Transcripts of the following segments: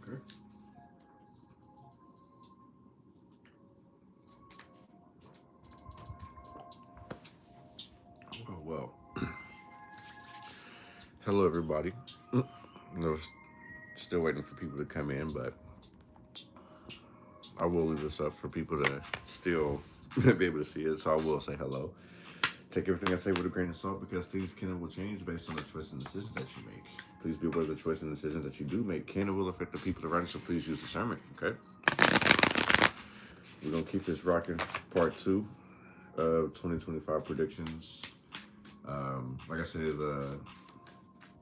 Okay. Oh, well. Hello, everybody. No, still waiting for people to come in, but I will leave this up for people to still be able to see it. So I will say hello. Take everything I say with a grain of salt because things can and will change based on the choices and decisions that you make. Please be aware of the choices and decisions that you do make can and will affect the people around you, so please use discernment, okay? We're going to keep this rocking. Part 2 of 2025 predictions. Like I said,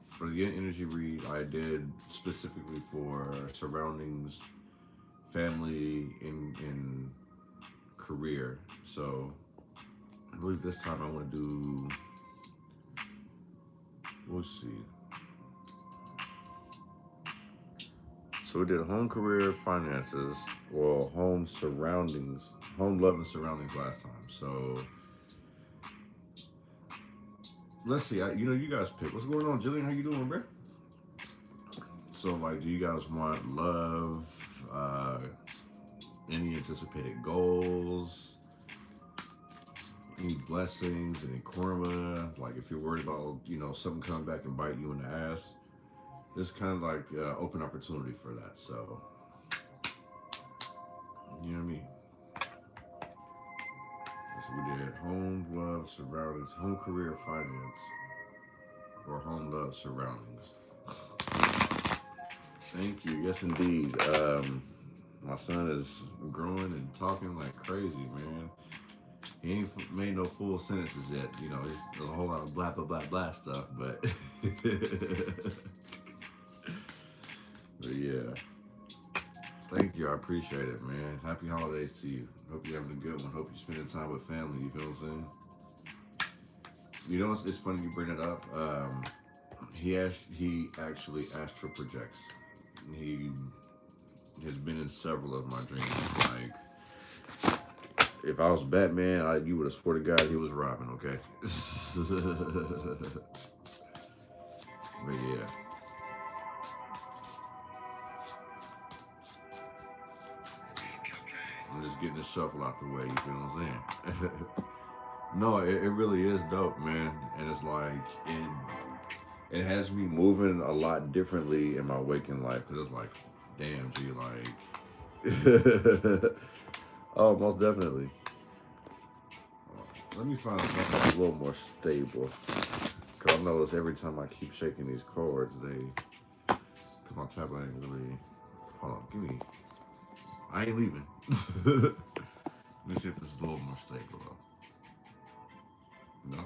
for the energy read, I did specifically for surroundings, family, and career. So I believe this time I want to do, we'll see. So we did home, career, finances, well, home surroundings, home, love, and surroundings last time. So let's see. You guys pick. What's going on, Jillian? How you doing, bro? So, like, do you guys want love? Any anticipated goals? Any blessings? Any karma? Like, if you're worried about, something coming back and bite you in the ass, this is kind of like open opportunity for that. So, you know what I mean? So we did home, love, surroundings, home, career, finance, or home, love, surroundings. Thank you. Yes, indeed. My son is growing and talking like crazy, man. He ain't made no full sentences yet. It's a whole lot of blah, blah, blah, blah stuff, but... but yeah. Thank you. I appreciate it, man. Happy holidays to you. Hope you're having a good one. Hope you're spending time with family. You feel what I'm saying? It's funny you bring it up. He actually astral projects. He has been in several of my dreams. Like, if I was Batman, you would have swore to God he was Robin, okay? But yeah. I'm just getting the shuffle out the way, you feel what I'm saying? No, it really is dope, man. And it's like, it has me moving a lot differently in my waking life. Because it's like, damn, G, like... Oh, most definitely. Let me find something that's a little more stable. Because I notice every time I keep shaking these cards, because my tablet ain't really... Hold on, give me... I ain't leaving. Let me see if this is a little more stable, though. No?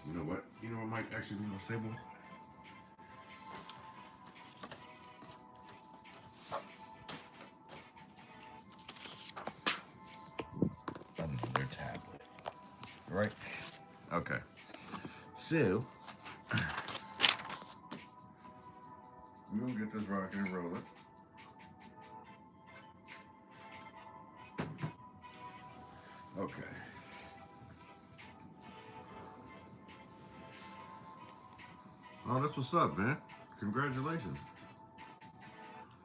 You know what? You know what might actually be more stable? Their tablet. Right? Okay. So, we're going to get this rocking and rolling. Okay. Oh, that's what's up, man. Congratulations.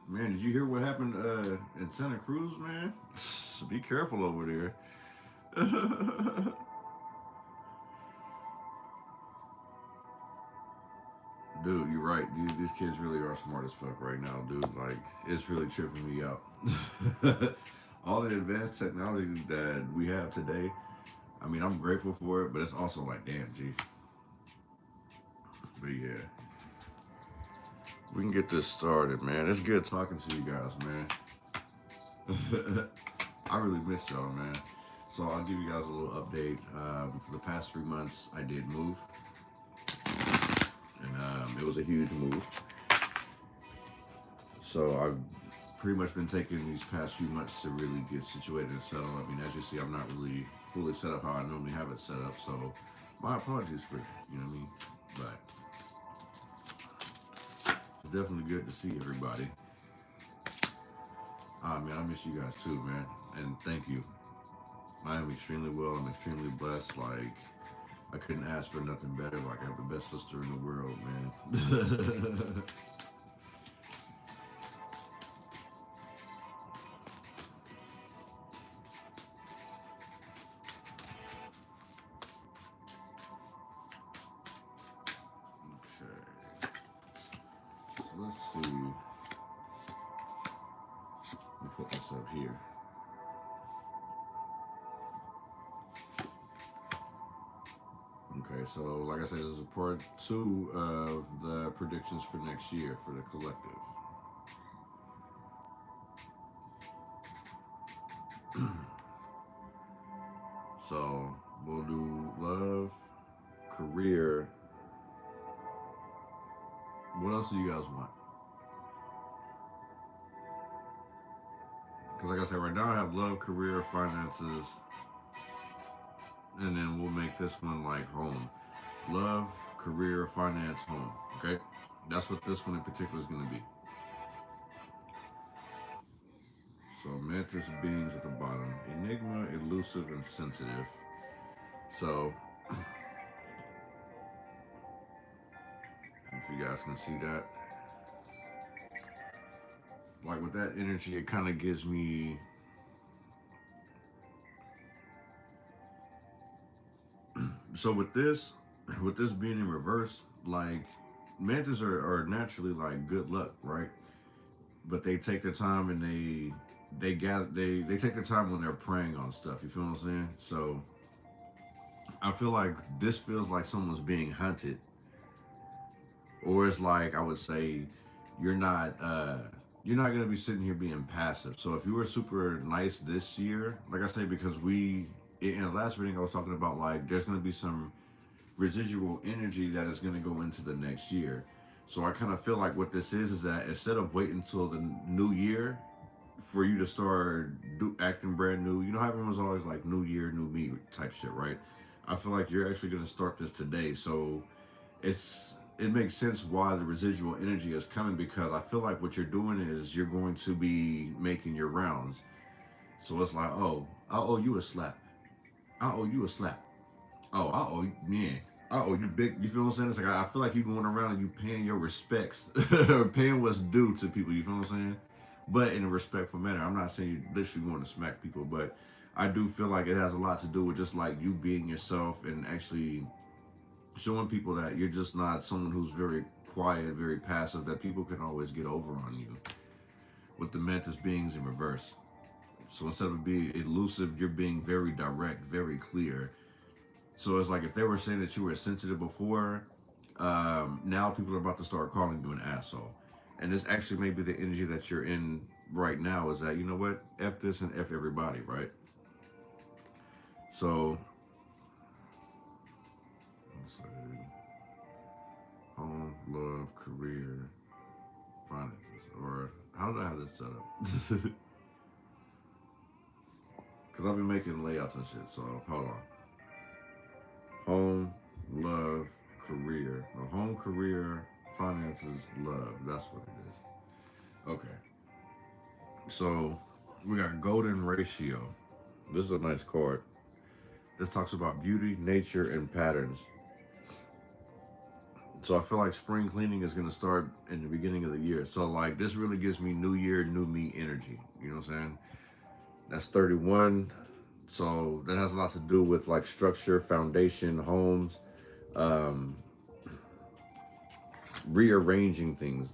Man, did you hear what happened in Santa Cruz, man? Be careful over there. Dude, you're right. These kids really are smart as fuck right now, dude. Like, it's really tripping me out. All the advanced technology that we have today, I mean, I'm grateful for it, but it's also like, damn, G. But yeah. We can get this started, man. It's good talking to you guys, man. I really missed y'all, man. So I'll give you guys a little update. For the past 3 months, I did move. And it was a huge move. So I've pretty much been taking these past few months to really get situated and settled. I mean, as you see, I'm not really fully set up how I normally have it set up. So my apologies for that, you know what I mean? But it's definitely good to see everybody. Man, I miss you guys too, man. And thank you. I am extremely well. I'm extremely blessed. Like, I couldn't ask for nothing better. Like, I have the best sister in the world, man. Okay. So let's see. Let me put this up here. Okay, so like I said, this is part 2 of the predictions for next year for the collective. So we'll do love, career. What else do you guys want? Because like I said, right now I have love, career, finances, and then we'll make this one like home. Love, career, finance, home. Okay? That's what this one in particular is going to be. So mantis beings at the bottom. Enigma, elusive, and sensitive. So if you guys can see that. Like with that energy, it kind of gives me so with this being in reverse, like mantis are naturally like good luck, right? But they take their time and they take their time when they're preying on stuff. You feel what I'm saying? So I feel like this feels like someone's being hunted, or it's like I would say you're not you're not gonna be sitting here being passive. So if you were super nice this year, like I say, because we in the last reading I was talking about like there's gonna be some residual energy that is gonna go into the next year. So I kind of feel like what this is that instead of waiting until the new year for you to start acting brand new, you know how everyone's always like new year, new me type shit, right? I feel like you're actually gonna start this today. So it makes sense why the residual energy is coming because I feel like what you're doing is you're going to be making your rounds. So it's like, oh, I owe you a slap. I owe you a slap. Oh, I owe you, man. I owe you big. You feel what I'm saying? It's like I feel like you going around and you paying your respects, paying what's due to people. You feel what I'm saying? But in a respectful manner. I'm not saying you literally going to smack people, but I do feel like it has a lot to do with just like you being yourself and actually showing people that you're just not someone who's very quiet, very passive, that people can always get over on you. With the mantis beings in reverse. So instead of being elusive, you're being very direct, very clear. So it's like if they were saying that you were sensitive before, now people are about to start calling you an asshole. And this actually may be the energy that you're in right now is that, you know what, F this and F everybody, right? So, let's say, home, love, career, finances. Or, how did I have this set up? Because I've been making layouts and shit, so hold on. Home, love, career. No, home, career, finances, love. That's what it is. Okay. So we got golden ratio. This is a nice card. This talks about beauty, nature, and patterns. So I feel like spring cleaning is going to start in the beginning of the year. So like this really gives me new year, new me energy. You know what I'm saying? That's 31. So that has a lot to do with like structure, foundation, homes, um, rearranging things.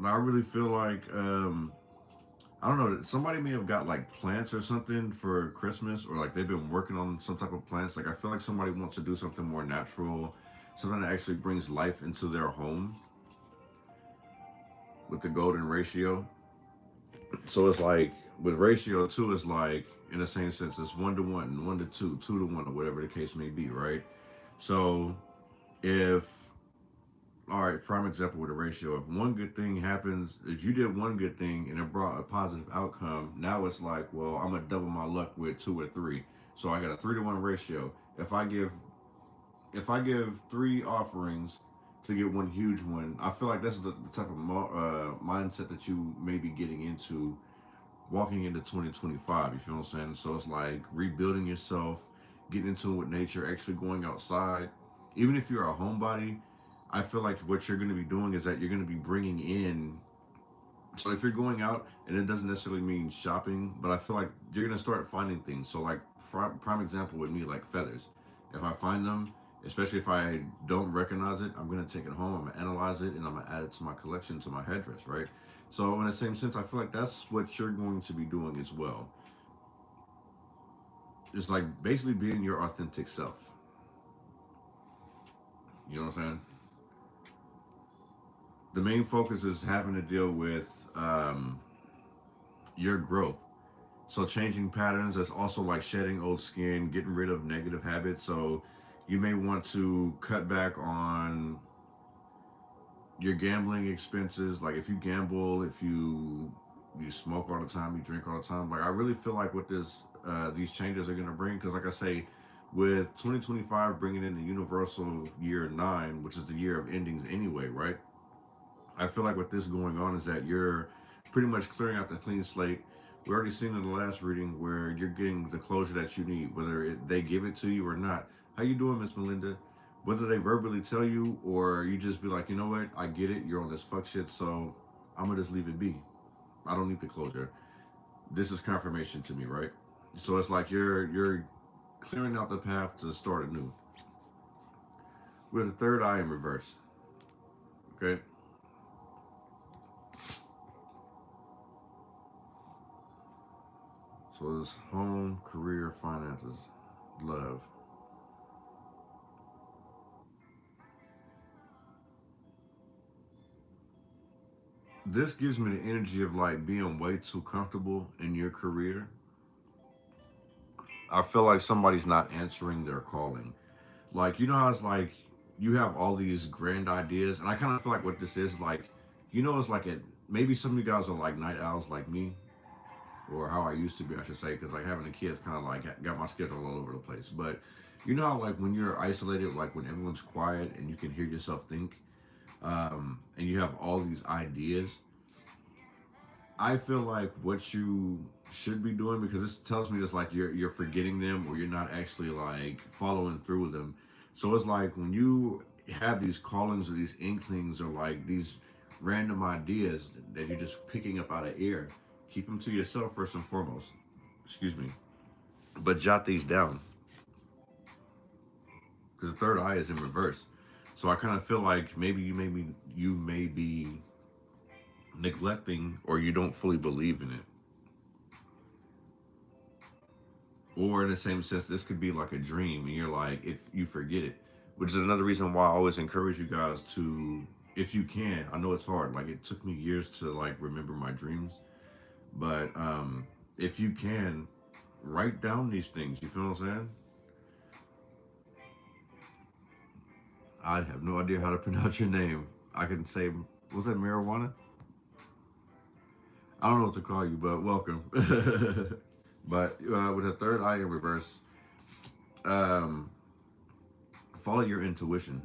I really feel like I don't know. Somebody may have got like plants or something for Christmas, or like they've been working on some type of plants. Like I feel like somebody wants to do something more natural, something that actually brings life into their home with the golden ratio. So it's like with ratio two, it's like in the same sense, it's 1 to 1, 1 to 2, 2 to 1, or whatever the case may be, right? So if all right, prime example with a ratio. If one good thing happens, if you did one good thing and it brought a positive outcome, now it's like, well, I'm gonna double my luck with 2 or 3. So I got a 3 to 1 ratio. If I give 3 offerings to get one huge one, I feel like this is the type of mindset that you may be getting into walking into 2025. You feel what I'm saying? So it's like rebuilding yourself, getting into it with nature, actually going outside. Even if you're a homebody, I feel like what you're going to be doing is that you're going to be bringing in. So if you're going out, and it doesn't necessarily mean shopping, but I feel like you're going to start finding things. So like prime example with me, like feathers. If I find them, especially if I don't recognize it, I'm going to take it home, I'm going to analyze it, and I'm going to add it to my collection, to my headdress, right? So in the same sense, I feel like that's what you're going to be doing as well. It's like basically being your authentic self. You know what I'm saying? The main focus is having to deal with your growth. So changing patterns is also like shedding old skin, getting rid of negative habits. So you may want to cut back on your gambling expenses. Like if you gamble, if you smoke all the time, you drink all the time. Like I really feel like what this these changes are gonna bring, because like I say, with 2025 bringing in the universal year 9, which is the year of endings anyway, right? I feel like with this going on is that you're pretty much clearing out the clean slate. We already seen in the last reading where you're getting the closure that you need, whether they give it to you or not. How you doing, Miss Melinda? Whether they verbally tell you or you just be like, you know what, I get it. You're on this fuck shit, so I'm gonna just leave it be. I don't need the closure. This is confirmation to me, right? So it's like you're clearing out the path to start anew. With the third eye in reverse. Okay. So it's home, career, finances, love. This gives me the energy of like being way too comfortable in your career. I feel like somebody's not answering their calling. Like, you know how it's like you have all these grand ideas, and I kind of feel like what this is like, it's like maybe some of you guys are like night owls like me, or how I used to be, I should say, because like having a kid is kind of like got my schedule all over the place. But you know how like when you're isolated, like when everyone's quiet and you can hear yourself think, and you have all these ideas. I feel like what you should be doing, because this tells me it's like you're forgetting them, or you're not actually like following through with them. So it's like when you have these callings or these inklings or like these random ideas that you're just picking up out of air, keep them to yourself first and foremost. Excuse me, but jot these down, because the third eye is in reverse. So I kind of feel like maybe you may be neglecting, or you don't fully believe in it. Or in the same sense, this could be like a dream, and you're like, if you forget it, which is another reason why I always encourage you guys to, if you can, I know it's hard. Like it took me years to like remember my dreams, but if you can, write down these things. You feel what I'm saying? I have no idea how to pronounce your name. I can say, was that marijuana? I don't know what to call you, but welcome. But with a third eye in reverse, um, follow your intuition,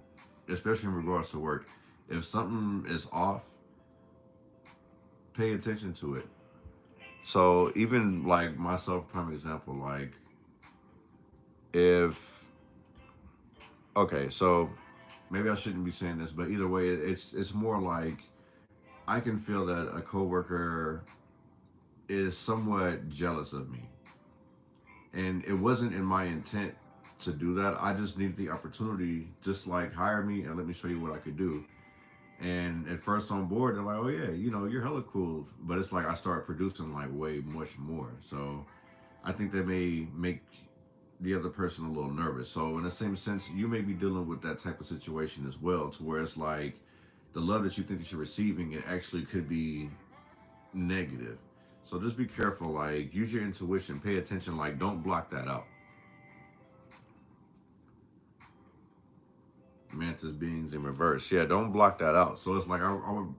especially in regards to work. If something is off, pay attention to it. So even like myself, prime example, like if okay, so maybe I shouldn't be saying this, but either way, it's more like I can feel that a coworker is somewhat jealous of me, and it wasn't in my intent to do that. I just needed the opportunity, just like hire me and let me show you what I could do. And at first on board, they're like, "Oh yeah, you're hella cool." But it's like I started producing like way much more. So I think that may make the other person a little nervous. So in the same sense, you may be dealing with that type of situation as well, to where it's like the love that you think that you're receiving, it actually could be negative. So just be careful. Like use your intuition, pay attention. Like don't block that out. Mantis beings in reverse. Yeah, don't block that out. So it's like I would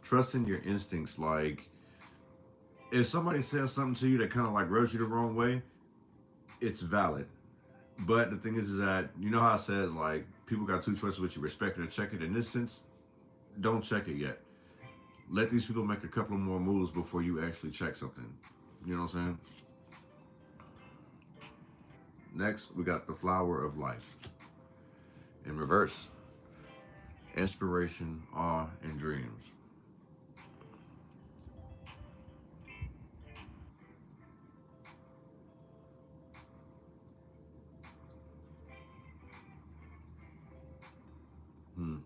trust in your instincts. Like if somebody says something to you that kind of like rubs you the wrong way, it's valid. But the thing is that you know how I said like people got two choices: with you respect it or check it. In this sense, don't check it yet. Let these people make a couple of more moves before you actually check something. You know what I'm saying? Next, we got the Flower of Life in reverse. Inspiration, awe, and dreams. Hmm.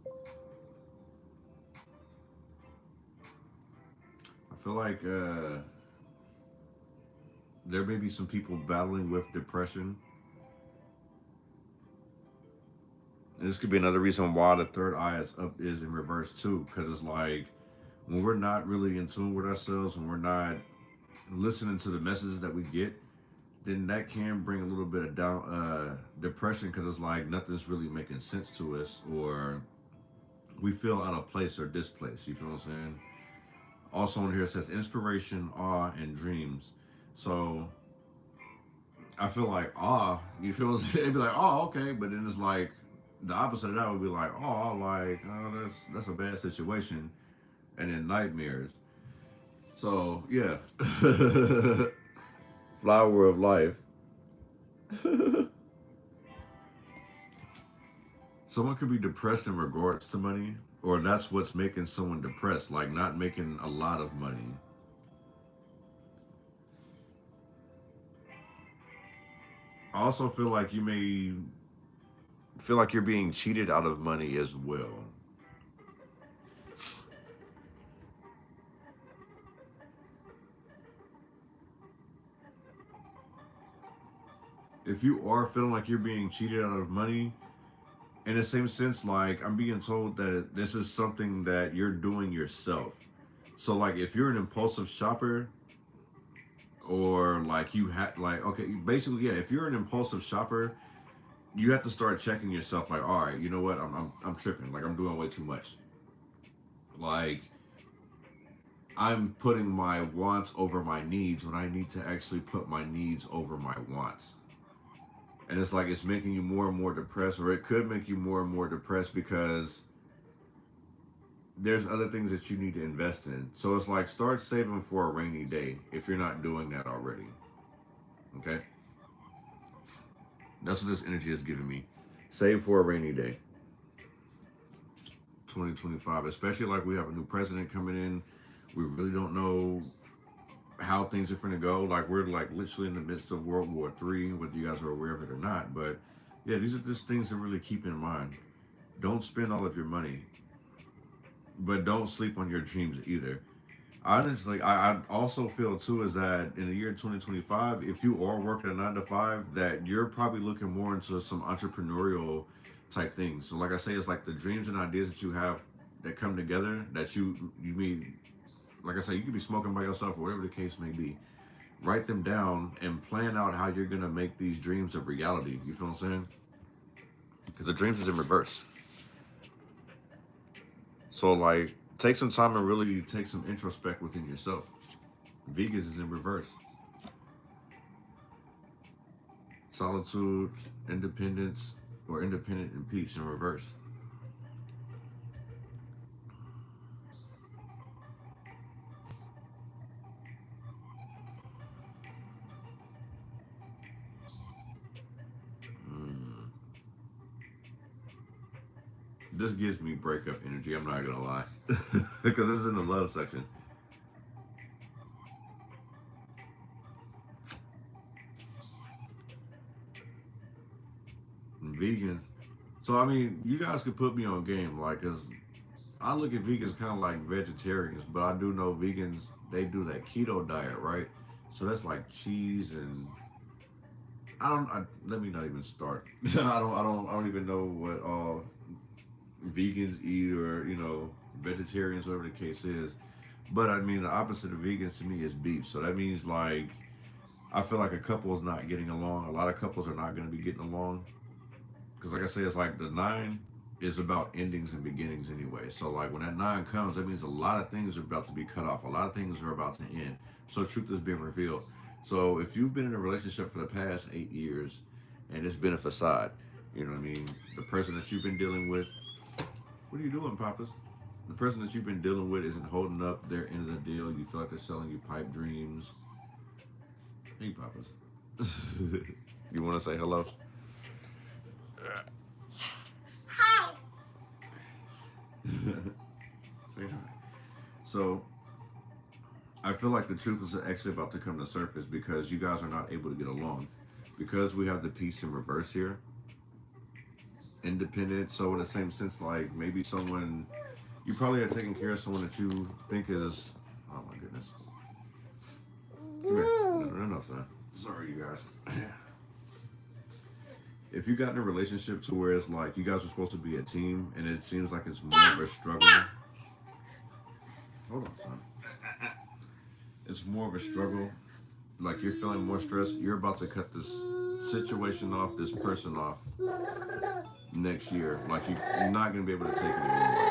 I feel like there may be some people battling with depression. And this could be another reason why the third eye is up is in reverse too, because it's like when we're not really in tune with ourselves, when we're not listening to the messages that we get, then that can bring a little bit of down depression, because it's like nothing's really making sense to us, or we feel out of place or displaced. You feel what I'm saying? Also on here it says inspiration, awe, and dreams. So I feel like awe, you feel what I'm saying? It'd be like, oh, okay, but then it's like the opposite of that would be like, oh, like, oh, that's a bad situation, and then nightmares. So yeah, flower of life. Someone could be depressed in regards to money, or that's what's making someone depressed, like not making a lot of money. I also feel like you may feel like you're being cheated out of money as well. If you are feeling like you're being cheated out of money, in the same sense, like I'm being told that this is something that you're doing yourself. So like if you're an impulsive shopper, or like you had like okay, basically yeah, if you're an impulsive shopper, you have to start checking yourself like, all right, you know what, I'm tripping, like I'm doing way too much. Like I'm putting my wants over my needs when I need to actually put my needs over my wants. And it's like it's making you more and more depressed, or it could make you more and more depressed because there's other things that you need to invest in. So it's like start saving for a rainy day if you're not doing that already. Okay? That's what this energy is giving me. Save for a rainy day. 2025, especially like we have a new president coming in. We really don't know how things are going to go. Like we're like literally in the midst of World War III, whether you guys are aware of it or not. But yeah, these are just things to really keep in mind. Don't spend all of your money, but don't sleep on your dreams either. Honestly, I also feel too is that in the year 2025, if you are working a 9 to 5, that you're probably looking more into some entrepreneurial type things. So like I say, it's like the dreams and ideas that you have that come together that you mean, like I say, you could be smoking by yourself or whatever the case may be. Write them down and plan out how you're gonna make these dreams a reality. You feel what I'm saying? Because the dreams is in reverse. So like take some time and really take some introspect within yourself. Vegans is in reverse. Solitude, independence, or independent and peace in reverse. Mm. This gives me breakup energy, I'm not gonna lie. Because this is in the love section. And vegans. So I mean, you guys could put me on game, like, cause I look at vegans kind of like vegetarians, but I do know vegans, they do that keto diet, right? So that's like cheese and let me not even start. I don't even know what all vegans eat, or vegetarians, whatever the case is. But I mean, the opposite of vegans to me is beef. So that means like I feel like a couple is not getting along. A lot of couples are not going to be getting along because, like I say, it's like the 9 is about endings and beginnings anyway. So like when that 9 comes, that means a lot of things are about to be cut off. A lot of things are about to end. So truth is being revealed. So if you've been in a relationship for the past 8 years and it's been a facade, you know what I mean? The person that you've been dealing with, what are you doing, Papas? The person that you've been dealing with isn't holding up their end of the deal. You feel like they're selling you pipe dreams. Hey, Papas. You want to say hello? Hi. Say hi. So, I feel like the truth is actually about to come to surface because you guys are not able to get along. Because we have the peace in reverse here, independent. So, in the same sense, like maybe someone, you probably are taking care of someone that you think is, oh my goodness. Come here. No, son. Sorry, you guys. If you got in a relationship to where it's like you guys are supposed to be a team and it seems like it's more of a struggle. Hold on, son. It's more of a struggle. Like you're feeling more stress. You're about to cut this situation off, this person off next year. Like you're not going to be able to take it anymore.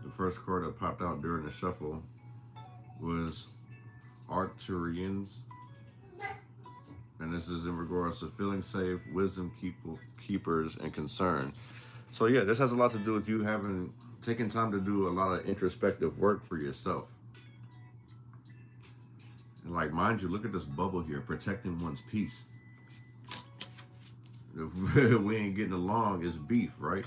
The first card that popped out during the shuffle was Arcturians. And this is in regards to feeling safe, wisdom keepers, and concern. So yeah, this has a lot to do with you having taken time to do a lot of introspective work for yourself. And like, mind you, look at this bubble here, protecting one's peace. If we ain't getting along, it's beef, right?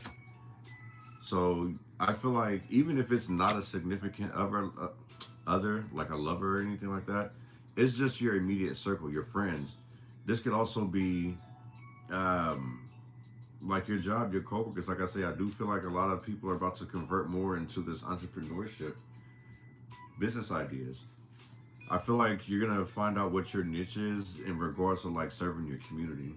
So I feel like even if it's not a significant other, like a lover or anything like that, it's just your immediate circle, your friends. This could also be like your job, your coworkers. Like I say, I do feel like a lot of people are about to convert more into this entrepreneurship, business ideas. I feel like you're gonna find out what your niche is in regards to like serving your community.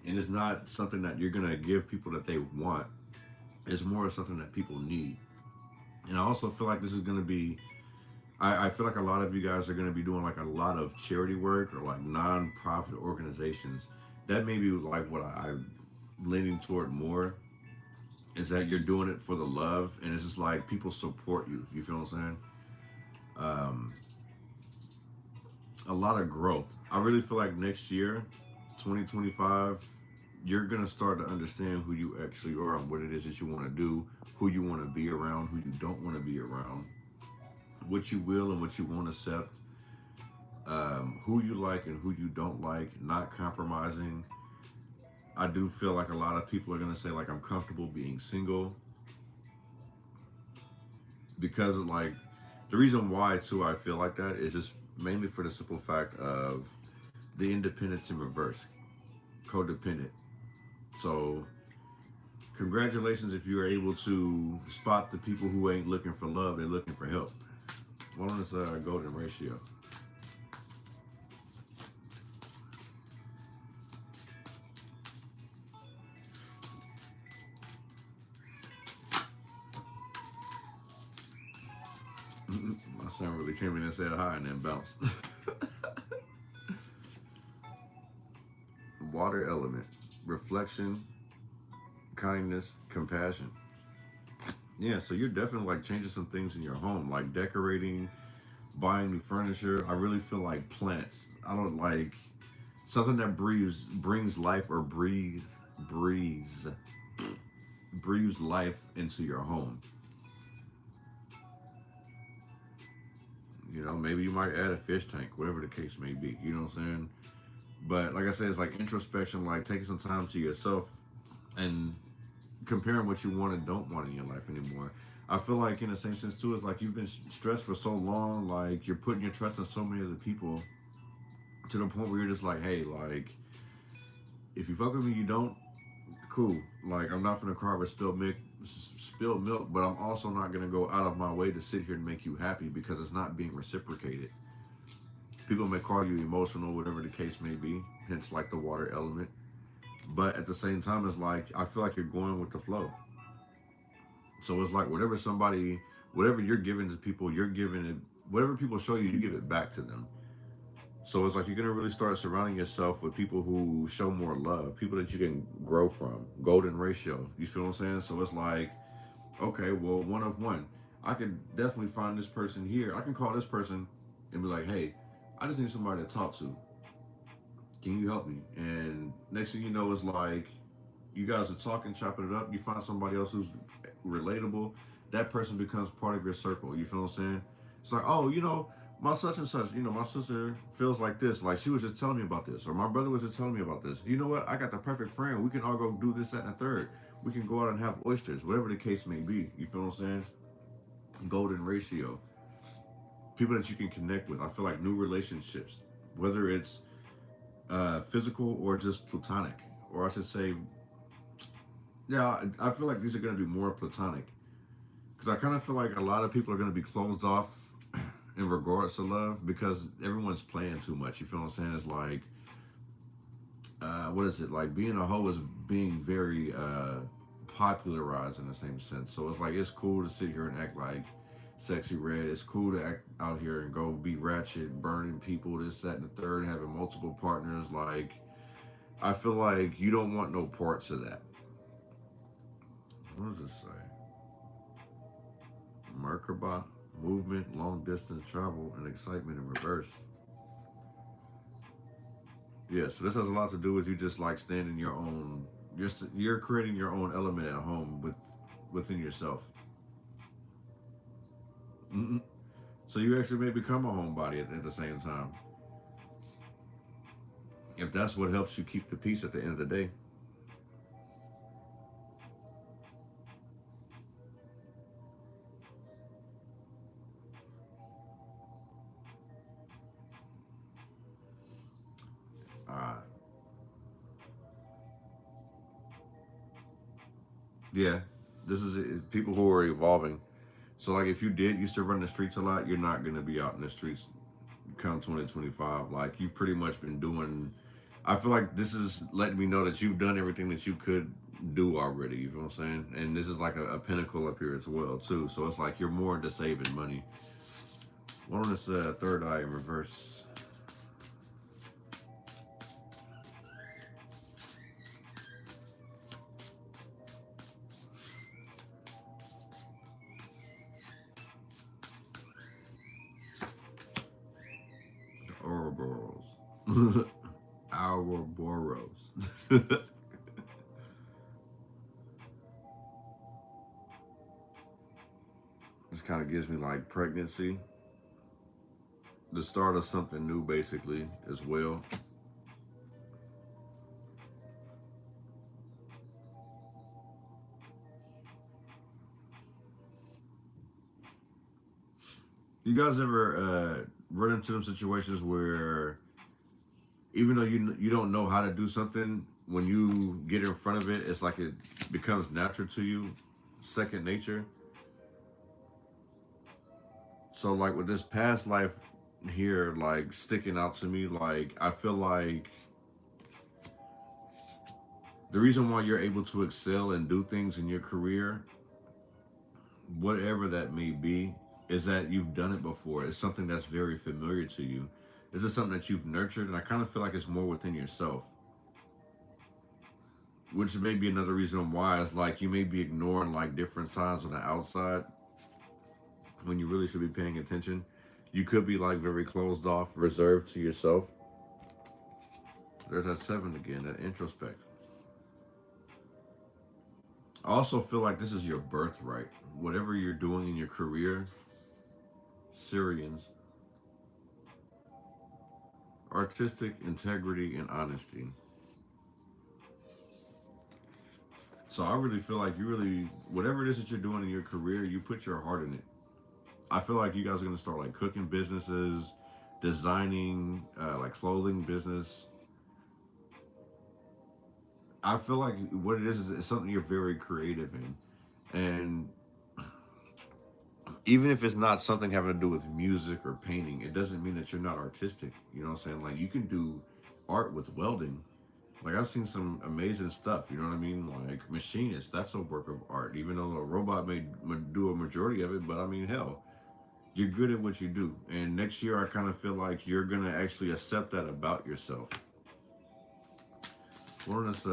And it's not something that you're gonna give people that they want. It's more something that people need. And I also feel like this is gonna be, I feel like a lot of you guys are going to be doing like a lot of charity work or like non-profit organizations. That may be like what I'm leaning toward more, is that you're doing it for the love, and it's just like people support you. You feel what I'm saying? A lot of growth. I really feel like next year, 2025, you're going to start to understand who you actually are and what it is that you want to do, who you want to be around, who you don't want to be around, what you will and what you won't accept, who you like and who you don't like, not compromising. I do feel like a lot of people are going to say like, I'm comfortable being single, because of like, the reason why too I feel like that is just mainly for the simple fact of the independence in reverse, codependent. So congratulations if you are able to spot the people who ain't looking for love, they're looking for help. One on this golden ratio. My son really came in and said hi and then bounced. Water element, reflection, kindness, compassion. Yeah, so you're definitely like changing some things in your home, like decorating, buying new furniture. I really feel like plants. I don't like something that brings life, or breathes life into your home. You know, maybe you might add a fish tank, whatever the case may be. You know what I'm saying? But like I said, it's like introspection, like taking some time to yourself and comparing what you want and don't want in your life anymore. I feel like in the same sense too, it's like you've been stressed for so long, like you're putting your trust in so many other people to the point where you're just like, hey, like, if you fuck with me, you don't, cool. Like, I'm not gonna cry with spilled milk, but I'm also not gonna go out of my way to sit here and make you happy because it's not being reciprocated. People may call you emotional, whatever the case may be, hence like the water element. But at the same time, it's like, I feel like you're going with the flow. So it's like whatever you're giving to people, you're giving it, whatever people show you, you give it back to them. So it's like you're going to really start surrounding yourself with people who show more love, people that you can grow from. Golden ratio. You feel what I'm saying? So it's like, okay, well, one of one. I can definitely find this person here. I can call this person and be like, hey, I just need somebody to talk to. Can you help me? And next thing you know, it's like You guys are talking, chopping it up. You find somebody else who's relatable. That person becomes part of your circle. You feel what I'm saying? It's like, oh, my such and such, my sister feels like this. Like she was just telling me about this. Or my brother was just telling me about this. You know what? I got the perfect friend. We can all go do this, that, and the third. We can go out and have oysters, whatever the case may be. You feel what I'm saying? Golden ratio. People that you can connect with. I feel like new relationships, whether it's physical or just platonic. Or I should say, yeah, I feel like these are going to be more platonic. Because I kind of feel like a lot of people are going to be closed off in regards to love because everyone's playing too much. You feel what I'm saying? It's like, what is it? Like being a hoe is being very popularized in the same sense. So it's like, it's cool to sit here and act like sexy red. It's cool to act out here and go be ratchet, burning people, this, that, and the third, having multiple partners. Like, I feel like you don't want no parts of that. What does this say? Merkaba, movement, long distance travel, and excitement in reverse. Yeah, so this has a lot to do with you just like standing your own. You're creating your own element at home within yourself. Mm-mm. So you actually may become a homebody at the same time. If that's what helps you keep the peace at the end of the day. Uh, yeah, this is people who are evolving. So like if you used to run the streets a lot, you're not going to be out in the streets come 2025. Like you've pretty much been doing. I feel like this is letting me know that you've done everything that you could do already. You know what I'm saying? And this is like a pinnacle up here as well too. So it's like you're more into saving money. One on this third eye in reverse. Ouroboros. Ouroboros. This kind of gives me like pregnancy. The start of something new basically as well. You guys ever run into them situations where even though you don't know how to do something, when you get in front of it, it's like it becomes natural to you, second nature. So like with this past life here, like sticking out to me, like I feel like the reason why you're able to excel and do things in your career, whatever that may be, is that you've done it before. It's something that's very familiar to you. This is something that you've nurtured, and I kind of feel like it's more within yourself. Which may be another reason why it's like you may be ignoring like different signs on the outside when you really should be paying attention. You could be like very closed off, reserved to yourself. There's that 7 again, that introspect. I also feel like this is your birthright. Whatever you're doing in your career, Syrians, artistic integrity and honesty. So I really feel like whatever it is that you're doing in your career, you put your heart in it. I feel like you guys are going to start like cooking businesses, designing, like clothing business. I feel like what it is it's something you're very creative in. And even if it's not something having to do with music or painting, it doesn't mean that you're not artistic. You know what I'm saying? Like you can do art with welding. Like I've seen some amazing stuff. You know what I mean? Like machinists, that's a work of art. Even though a robot may do a majority of it, but I mean, hell, you're good at what you do. And next year, I kind of feel like you're gonna actually accept that about yourself. We're on this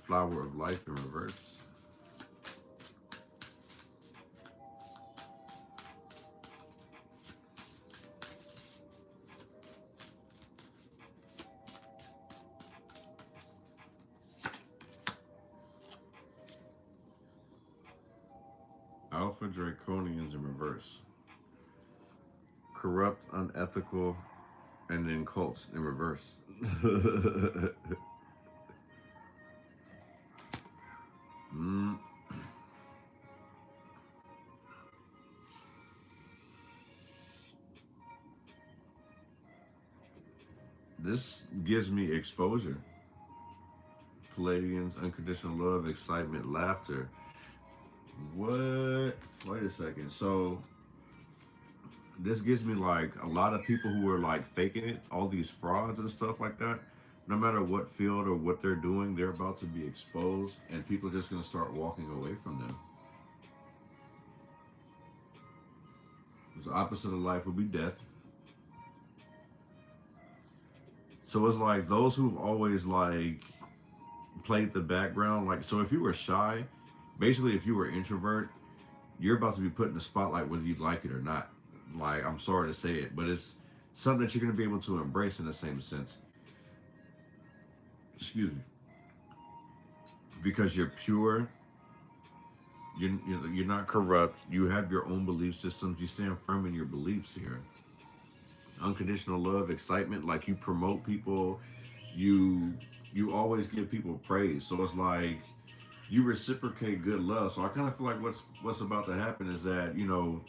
flower of life in reverse. Alpha Draconians in reverse. Corrupt, unethical, and then cults in reverse. This gives me exposure. Palladians, unconditional love, excitement, laughter. What? Wait a second. So this gives me like a lot of people who are like faking it, all these frauds and stuff like that. No matter what field or what they're doing, they're about to be exposed, and people are just going to start walking away from them. The opposite of life will be death. So it's like those who've always like played the background, like, so if you were shy, basically if you were introvert, you're about to be put in the spotlight whether you like it or not. Like, I'm sorry to say it, but it's something that you're going to be able to embrace in the same sense. Excuse me. Because you're pure, you're not corrupt, you have your own belief systems, you stand firm in your beliefs here. Unconditional love, excitement, like you promote people, you always give people praise. So it's like you reciprocate good love. So I kind of feel like what's about to happen is that, you know,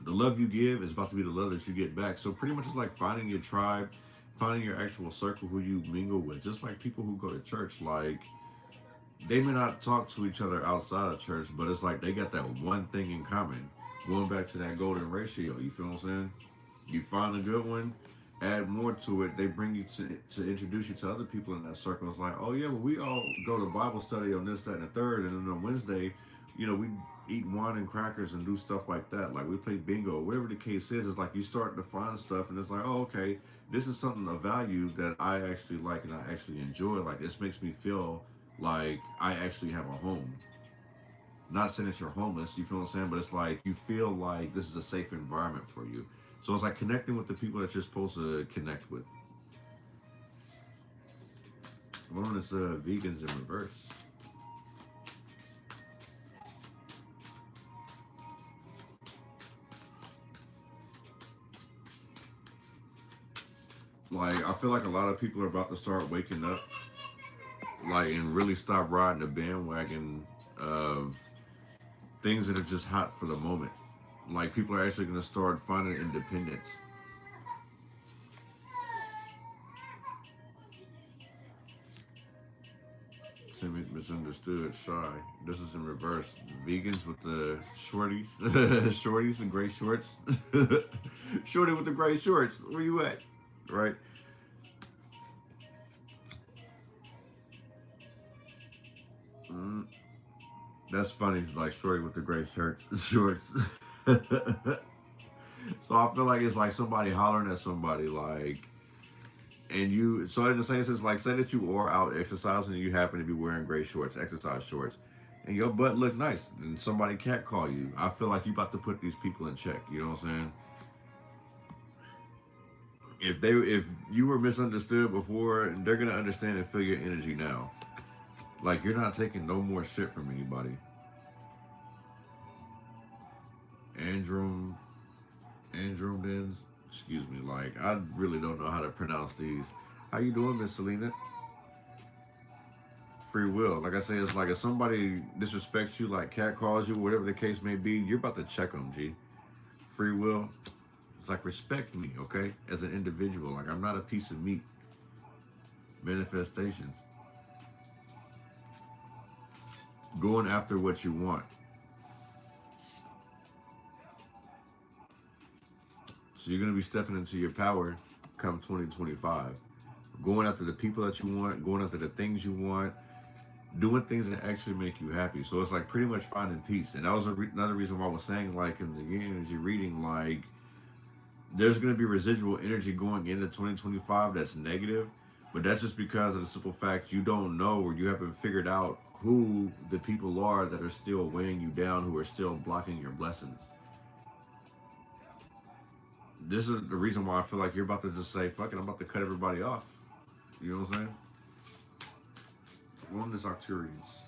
the love you give is about to be the love that you get back. So pretty much it's like finding your tribe, finding your actual circle who you mingle with. Just like people who go to church, like they may not talk to each other outside of church, but it's like they got that one thing in common. Going back to that golden ratio, you feel what I'm saying? You find a good one, add more to it. They bring you to introduce you to other people in that circle. It's like, oh yeah, well, we all go to Bible study on this, that, and the third, and then on Wednesday, you know, we eat wine and crackers and do stuff like that. Like we play bingo, whatever the case is. It's like you start to find stuff, and it's like, oh, okay, this is something of value that I actually like and I actually enjoy. Like this makes me feel like I actually have a home. Not saying that you're homeless, you feel what I'm saying, but it's like you feel like this is a safe environment for you. So it's like connecting with the people that you're supposed to connect with. One is vegans in reverse. Like, I feel like a lot of people are about to start waking up, like, and really stop riding the bandwagon of things that are just hot for the moment. Like, people are actually going to start finding independence. Misunderstood, shy. This is in reverse. Vegans with the shorty, shorties and gray shorts. Shorty with the gray shorts. Where you at? Right? That's funny. Like shorty with the gray shorts. So I feel like it's like somebody hollering at somebody, like, and you, so in the same sense, like, say that you are out exercising and you happen to be wearing gray shorts, exercise shorts, and your butt look nice, and somebody catcall you. I feel like you about to put these people in check. You know what I'm saying? If you were misunderstood before, they're gonna understand and feel your energy now. Like you're not taking no more shit from anybody. Andromedans. Excuse me, like, I really don't know how to pronounce these. How you doing, Miss Selena? Free will. Like I say, it's like if somebody disrespects you, like cat calls you, whatever the case may be, you're about to check them, G. Free will. It's like, respect me, okay? As an individual. Like, I'm not a piece of meat. Manifestations. Going after what you want. So you're going to be stepping into your power come 2025. Going after the people that you want, going after the things you want, doing things that actually make you happy. So it's like pretty much finding peace. And that was another reason why I was saying, like, in the energy reading, like, there's going to be residual energy going into 2025 that's negative. But that's just because of the simple fact you don't know, or you haven't figured out who the people are that are still weighing you down, who are still blocking your blessings. This is the reason why I feel like you're about to just say, fuck it, I'm about to cut everybody off. You know what I'm saying? One is Arcturians.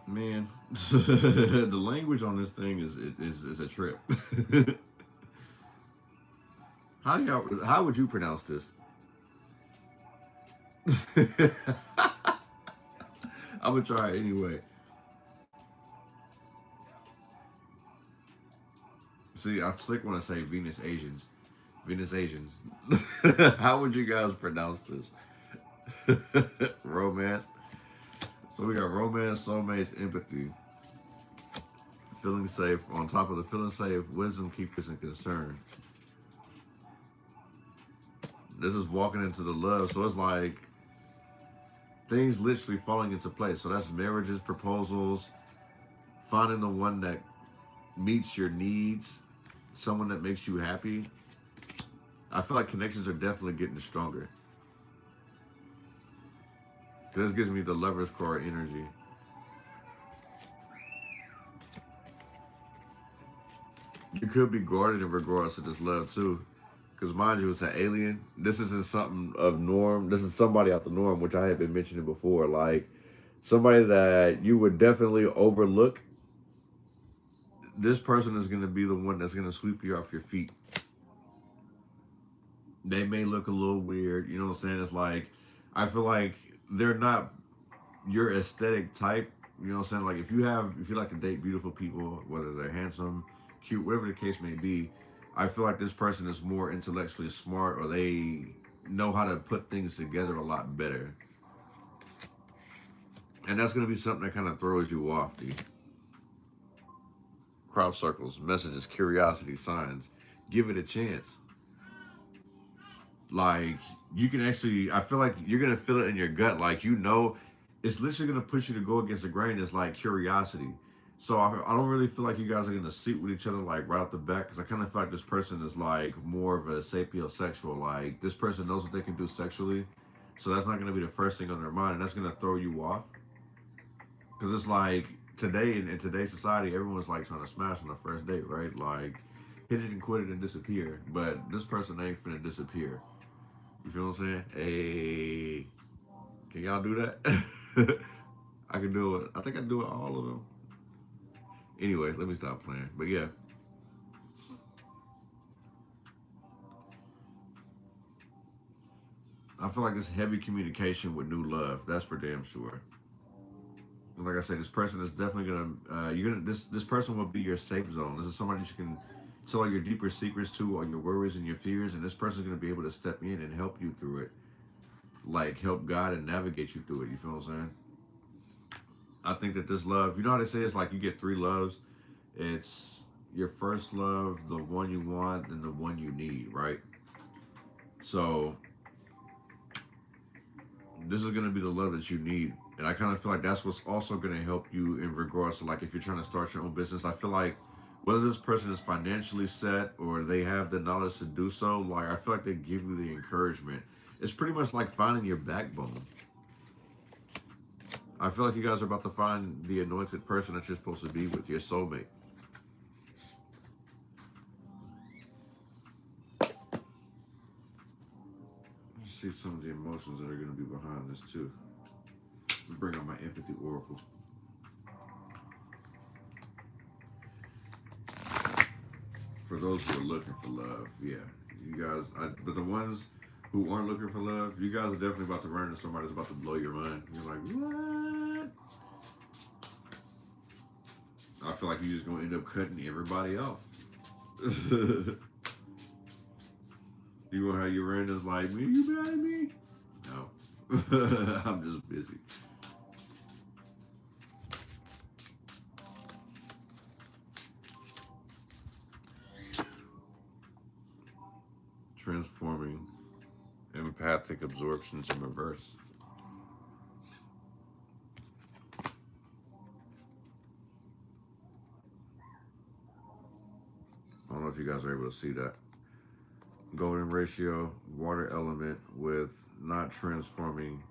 Man, the language on this thing is a trip. How would you pronounce this? I'm gonna try it anyway. See, I slick when I say Venus Asians. Venus Asians. How would you guys pronounce this? Romance. So we got romance, soulmates, empathy, feeling safe. On top of the feeling safe, wisdom, keepers, and concern. This is walking into the love. So it's like things literally falling into place. So that's marriages, proposals, finding the one that meets your needs, someone that makes you happy. I feel like connections are definitely getting stronger. This gives me the Lover's Core energy. You could be guarded in regards to this love too. Because mind you, it's an alien. This isn't something of norm. This is somebody out the norm, which I had been mentioning before. Like somebody that you would definitely overlook. This person is going to be the one that's going to sweep you off your feet. They may look a little weird. You know what I'm saying? It's like, I feel like they're not your aesthetic type. You know what I'm saying? Like if you like to date beautiful people, whether they're handsome, cute, whatever the case may be, I feel like this person is more intellectually smart or they know how to put things together a lot better. And that's going to be something that kind of throws you off, the crop circles, messages, curiosity, signs. Give it a chance. Like you can actually, I feel like you're going to feel it in your gut. Like, you know, it's literally going to push you to go against the grain. It's like curiosity. So I don't really feel like you guys are going to sleep with each other like right off the bat, because I kind of feel like this person is like more of a sapiosexual. Like this person knows what they can do sexually, so that's not going to be the first thing on their mind, and that's going to throw you off. Because it's like today in today's society, everyone's like trying to smash on the first date, right? Like hit it and quit it and disappear. But this person ain't finna disappear. You feel what I'm saying? Hey, can y'all do that? I can do it. I think I do it all of them. Anyway, let me stop playing. But yeah, I feel like it's heavy communication with new love. That's for damn sure. And like I said, this person is definitely gonna you're gonna this person will be your safe zone. This is somebody that you can tell all your deeper secrets to, all your worries and your fears, and this person's gonna be able to step in and help you through it. Like help guide and navigate you through it. You feel what I'm saying? I think that this love, you know how they say it's like you get three loves. It's your first love, the one you want, and the one you need, right? So this is gonna be the love that you need. And I kind of feel like that's what's also gonna help you in regards to like if you're trying to start your own business. I feel like whether this person is financially set or they have the knowledge to do so, like I feel like they give you the encouragement. It's pretty much like finding your backbone. I feel like you guys are about to find the anointed person that you're supposed to be with, your soulmate. Let's see some of the emotions that are going to be behind this too. Bring on my empathy oracle. For those who are looking for love, yeah, you guys. But the ones who aren't looking for love, you guys are definitely about to run into somebody that's about to blow your mind. You're like, what? I feel like you're just gonna end up cutting everybody off. You gonna have your randoms like, me, you mad at me? No, I'm just busy. Transforming empathic absorptions in reverse. I don't know if you guys are able to see that. Golden ratio, water element with not transforming.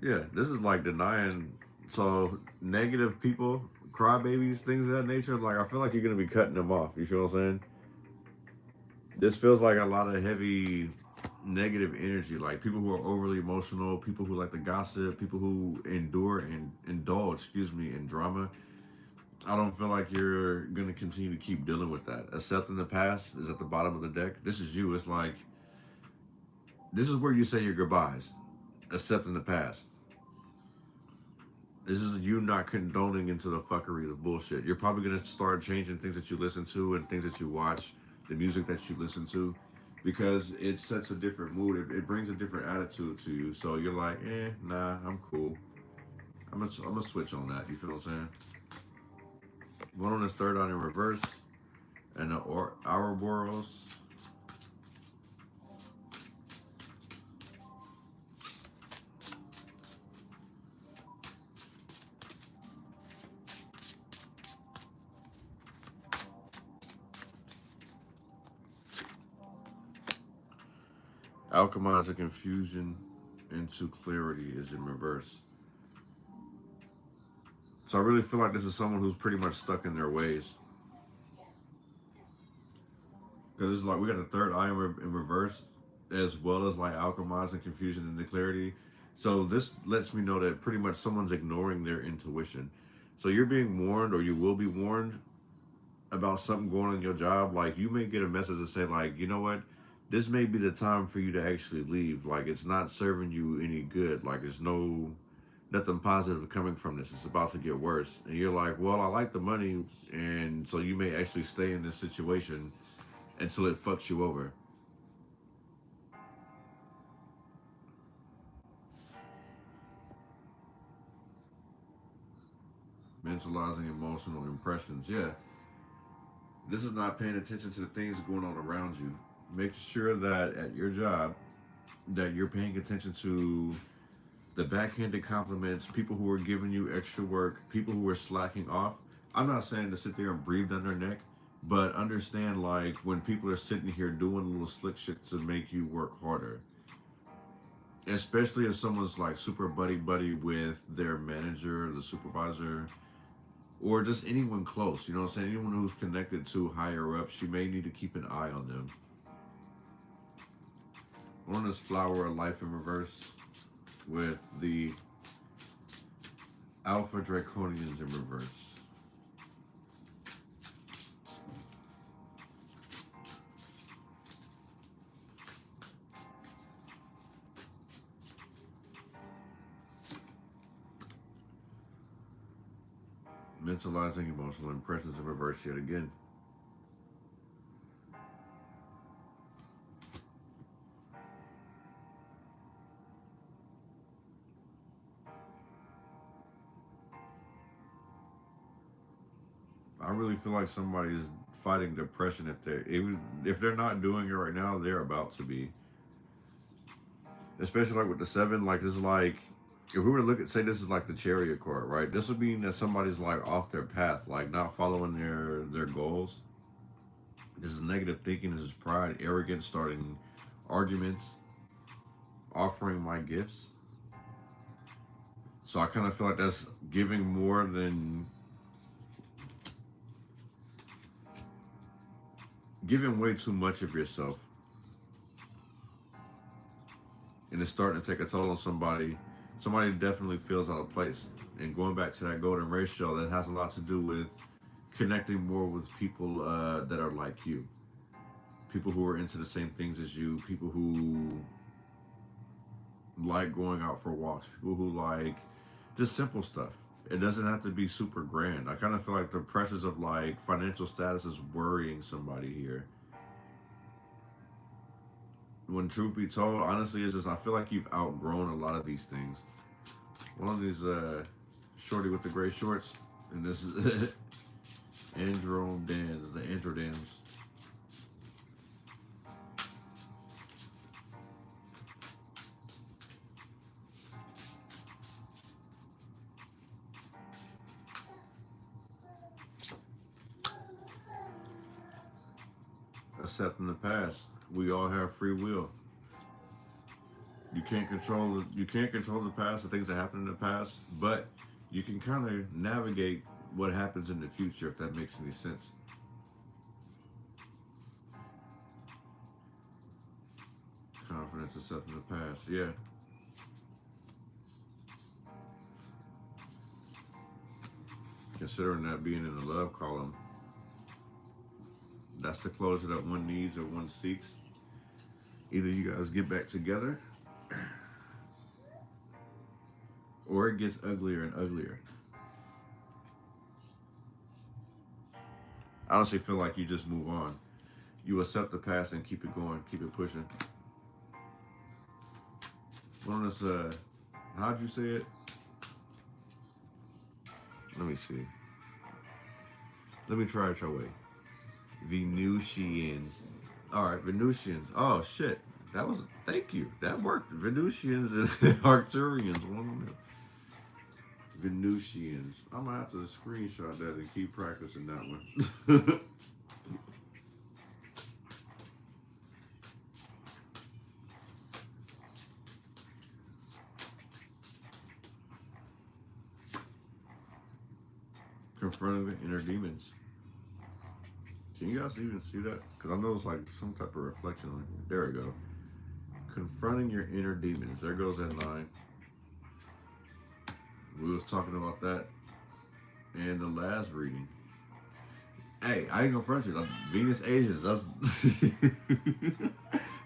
Yeah, this is like denying. So negative people, crybabies, things of that nature. Like I feel like you're gonna be cutting them off. You feel what I'm saying? This feels like a lot of heavy negative energy, like people who are overly emotional, people who like to gossip, people who endure and indulge, in drama. I don't feel like you're gonna continue to keep dealing with that. Accepting the past is at the bottom of the deck. This is you. It's like this is where you say your goodbyes. Accepting the past. This is you not condoning into the fuckery of bullshit. You're probably gonna start changing things that you listen to and things that you watch, the music that you listen to, because it sets a different mood. It brings a different attitude to you. So you're like, nah, I'm cool. I'm gonna switch on that. You feel what I'm saying? One on this third eye in reverse, and the Ouroboros. Alchemizing confusion into clarity is in reverse. So I really feel like this is someone who's pretty much stuck in their ways. Because it's like we got the third eye in reverse, as well as like alchemizing confusion into clarity. So this lets me know that pretty much someone's ignoring their intuition. So you're being warned, or you will be warned about something going on in your job. Like you may get a message that say like, you know what, this may be the time for you to actually leave. Like it's not serving you any good. Like there's nothing positive coming from this. It's about to get worse. And you're like, well, I like the money, and so you may actually stay in this situation until it fucks you over. Mentalizing emotional impressions. Yeah. This is not paying attention to the things going on around you. Make sure that at your job that you're paying attention to the backhanded compliments, people who are giving you extra work, people who are slacking off. I'm not saying to sit there and breathe down their neck, but understand like when people are sitting here doing little slick shit to make you work harder. Especially if someone's like super buddy with their manager, the supervisor, or just anyone close. You know what I'm saying? Anyone who's connected to higher ups, you may need to keep an eye on them. On this flower of life in reverse with the Alpha Draconians in reverse. Mentalizing emotional impressions in reverse yet again. I really feel like somebody's fighting depression if they're not doing it right now, they're about to be. Especially like with the 7, like this is like if we were to look at say this is like the Chariot card, right? This would mean that somebody's like off their path, like not following their goals. This is negative thinking, this is pride, arrogance, starting arguments, offering my gifts. So I kind of feel like that's giving more than giving way too much of yourself. And it's starting to take a toll on somebody. Somebody definitely feels out of place. And going back to that golden ratio, that has a lot to do with connecting more with people that are like you. People who are into the same things as you. People who like going out for walks. People who like just simple stuff. It doesn't have to be super grand. I kind of feel like the pressures of like financial status is worrying somebody here. When truth be told, honestly, it's just I feel like you've outgrown a lot of these things. One of these shorty with the gray shorts, and this is Androdans, the Androdans. Accepting the past. We all have free will. You can't control the past, the things that happened in the past, but you can kind of navigate what happens in the future, if that makes any sense. confidence, accepting the past. Yeah. Considering that being in the love column, that's the closure that one needs or one seeks. Either you guys get back together, or it gets uglier and uglier. I honestly feel like you just move on. You accept the past and keep it going, keep it pushing. One of this, how'd you say it? Let me see. Let me try it your way. Venusians. All right, Venusians. Oh shit, that was. Thank you. That worked. Venusians and Arcturians. One of them. Venusians. I'm gonna have to screenshot that and keep practicing that one. Confronting the inner demons. Can you guys even see that? Because I know it's like some type of reflection on here. There we go. Confronting your inner demons. There goes that 9. We was talking about that in the last reading. Hey, I ain't gonna front you. Like, Venus Asians. That's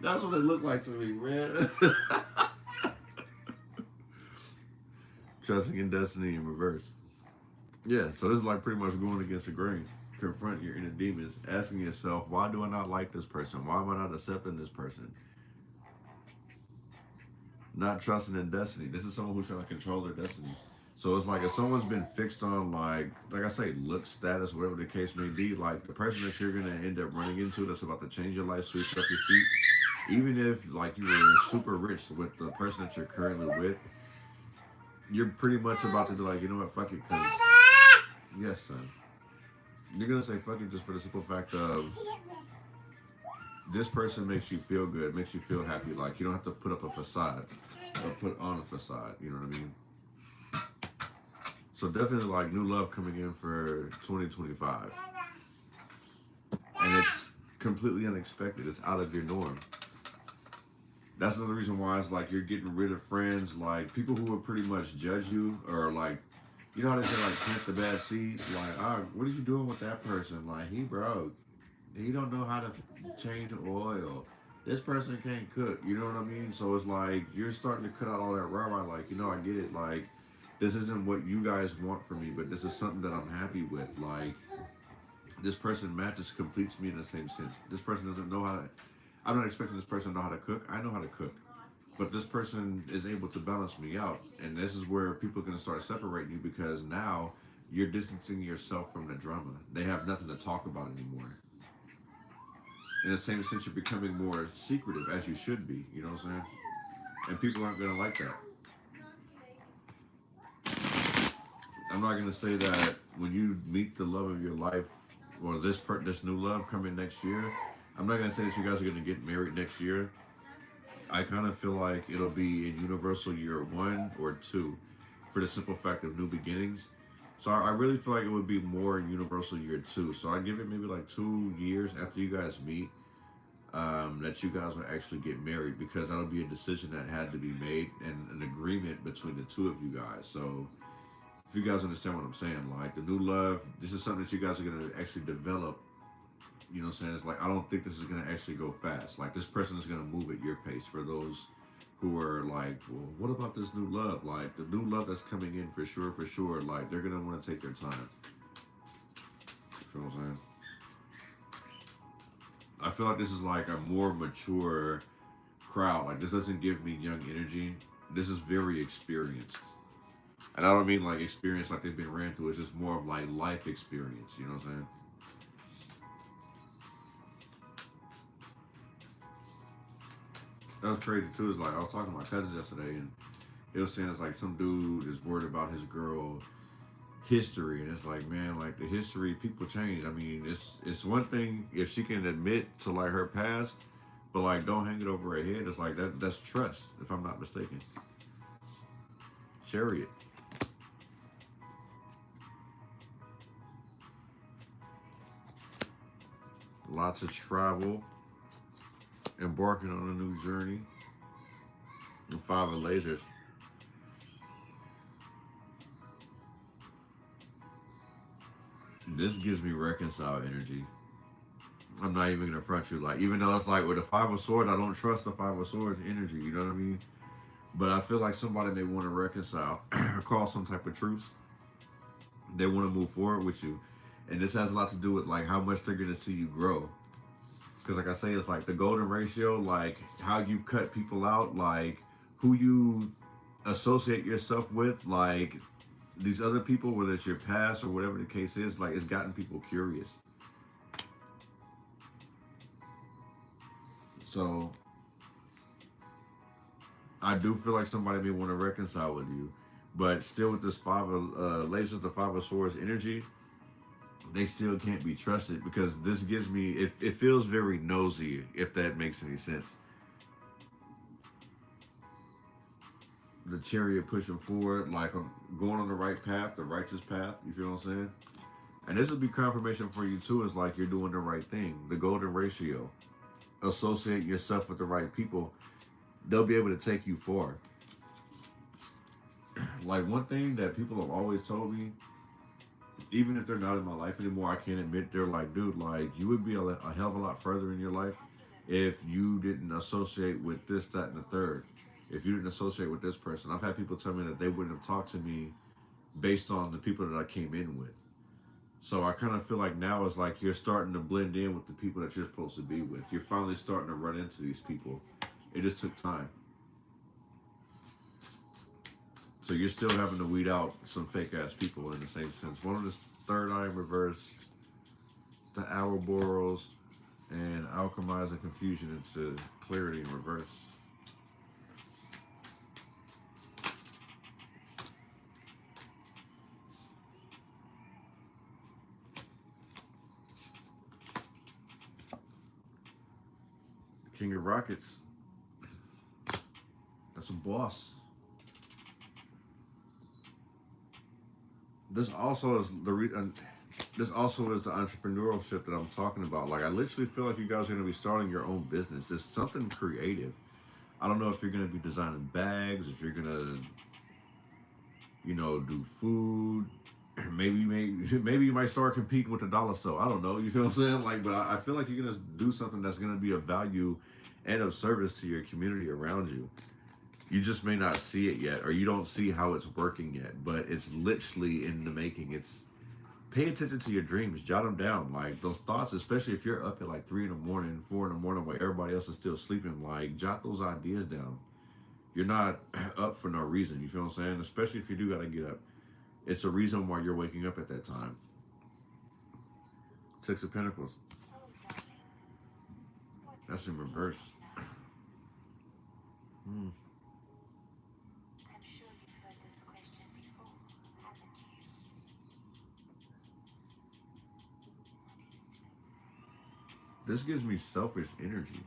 that's what it looked like to me, man. Trusting in destiny in reverse. Yeah, so this is like pretty much going against the grain. Confront your inner demons, asking yourself, why do I not like this person? Why am I not accepting this person? Not trusting in destiny. This is someone who's trying to control their destiny. So it's like if someone's been fixed on like I say, look, status, whatever the case may be, like the person that you're gonna end up running into that's about to change your life, sweep up your feet, even if like you were super rich with the person that you're currently with, you're pretty much about to be like, you know what, fuck it, cause yes, son. You're gonna say fuck it just for the simple fact of this person makes you feel good, makes you feel happy. Like you don't have to put up a facade or put on a facade. You know what I mean? So definitely like new love coming in for 2025, and it's completely unexpected. It's out of your norm. That's another reason why it's like you're getting rid of friends, like people who would pretty much judge you or like. You know how they say like plant the bad seed? Like, what are you doing with that person? Like, he broke. He don't know how to change oil. This person can't cook. You know what I mean? So it's like you're starting to cut out all that rah-rah. Like, you know, I get it. Like, this isn't what you guys want from me, but this is something that I'm happy with. Like, this person matches, completes me in the same sense. This person doesn't know how to. I'm not expecting this person to know how to cook. I know how to cook. But this person is able to balance me out. And this is where people are going to start separating you because now you're distancing yourself from the drama. They have nothing to talk about anymore. In the same sense, you're becoming more secretive as you should be. You know what I'm saying? And people aren't going to like that. I'm not going to say that when you meet the love of your life or this new love coming next year, I'm not going to say that you guys are going to get married next year. I kind of feel like it'll be in universal year 1 or 2 for the simple fact of new beginnings. So I really feel like it would be more in universal year 2. So I give it maybe like 2 years after you guys meet that you guys will actually get married because that'll be a decision that had to be made and an agreement between the two of you guys. So if you guys understand what I'm saying, like the new love, this is something that you guys are going to actually develop. You know what I'm saying? It's like, I don't think this is going to actually go fast. Like, this person is going to move at your pace for those who are like, well, what about this new love? Like, the new love that's coming in for sure, like, they're going to want to take their time. You feel what I'm saying? I feel like this is like a more mature crowd. Like, this doesn't give me young energy. This is very experienced. And I don't mean like experience like they've been ran through. It's just more of like life experience. You know what I'm saying? That was crazy too. Is like I was talking to my cousin yesterday, and it was saying it's like some dude is worried about his girl history, and it's like, man, like the history, people change. I mean, it's one thing if she can admit to like her past, but like don't hang it over her head. It's like that's trust, if I'm not mistaken. Chariot. Lots of travel, embarking on a new journey. The 5 of lasers. This gives me reconcile energy. I'm not even gonna front you. Like, even though it's like with the 5 of swords, I don't trust the 5 of swords energy. You know what I mean? But I feel like somebody may want to reconcile, call some type of truce. They want to move forward with you, and this has a lot to do with like how much they're gonna see you grow. Because like I say, it's like the golden ratio, like how you cut people out, like who you associate yourself with, like these other people, whether it's your past or whatever the case is, like it's gotten people curious. So I do feel like somebody may want to reconcile with you, but still with this 5 of lasers, the 5 of swords energy, they still can't be trusted because this gives me, it feels very nosy, if that makes any sense. The chariot pushing forward, like I'm going on the right path, the righteous path, you feel what I'm saying? And this will be confirmation for you too, is like you're doing the right thing. The golden ratio. Associate yourself with the right people. They'll be able to take you far. Like one thing that people have always told me, even if they're not in my life anymore, I can't admit, they're like, dude, like you would be a hell of a lot further in your life if you didn't associate with this, that, and the third. If you didn't associate with this person. I've had people tell me that they wouldn't have talked to me based on the people that I came in with. So I kind of feel like now it's like you're starting to blend in with the people that you're supposed to be with. You're finally starting to run into these people. It just took time. So you're still having to weed out some fake ass people in the same sense. One of the third eye in reverse, the Ouroboros, and alchemizing confusion into clarity in reverse. King of Rockets. That's a boss. This also is this also is the entrepreneurship that I'm talking about. Like I literally feel like you guys are going to be starting your own business. It's something creative. I don't know if you're going to be designing bags, if you're going to, you know, do food. Maybe you might start competing with the dollar store. I don't know. You feel what I'm saying? Like, but I feel like you're going to do something that's going to be of value and of service to your community around you. You just may not see it yet, or you don't see how it's working yet, but it's literally in the making. It's pay attention to your dreams, jot them down. Like those thoughts, especially if you're up at like 3 in the morning, 4 in the morning, while everybody else is still sleeping, like jot those ideas down. You're not up for no reason. You feel what I'm saying? Especially if you do got to get up. It's a reason why you're waking up at that time. 6 of Pentacles. That's in reverse. This gives me selfish energy.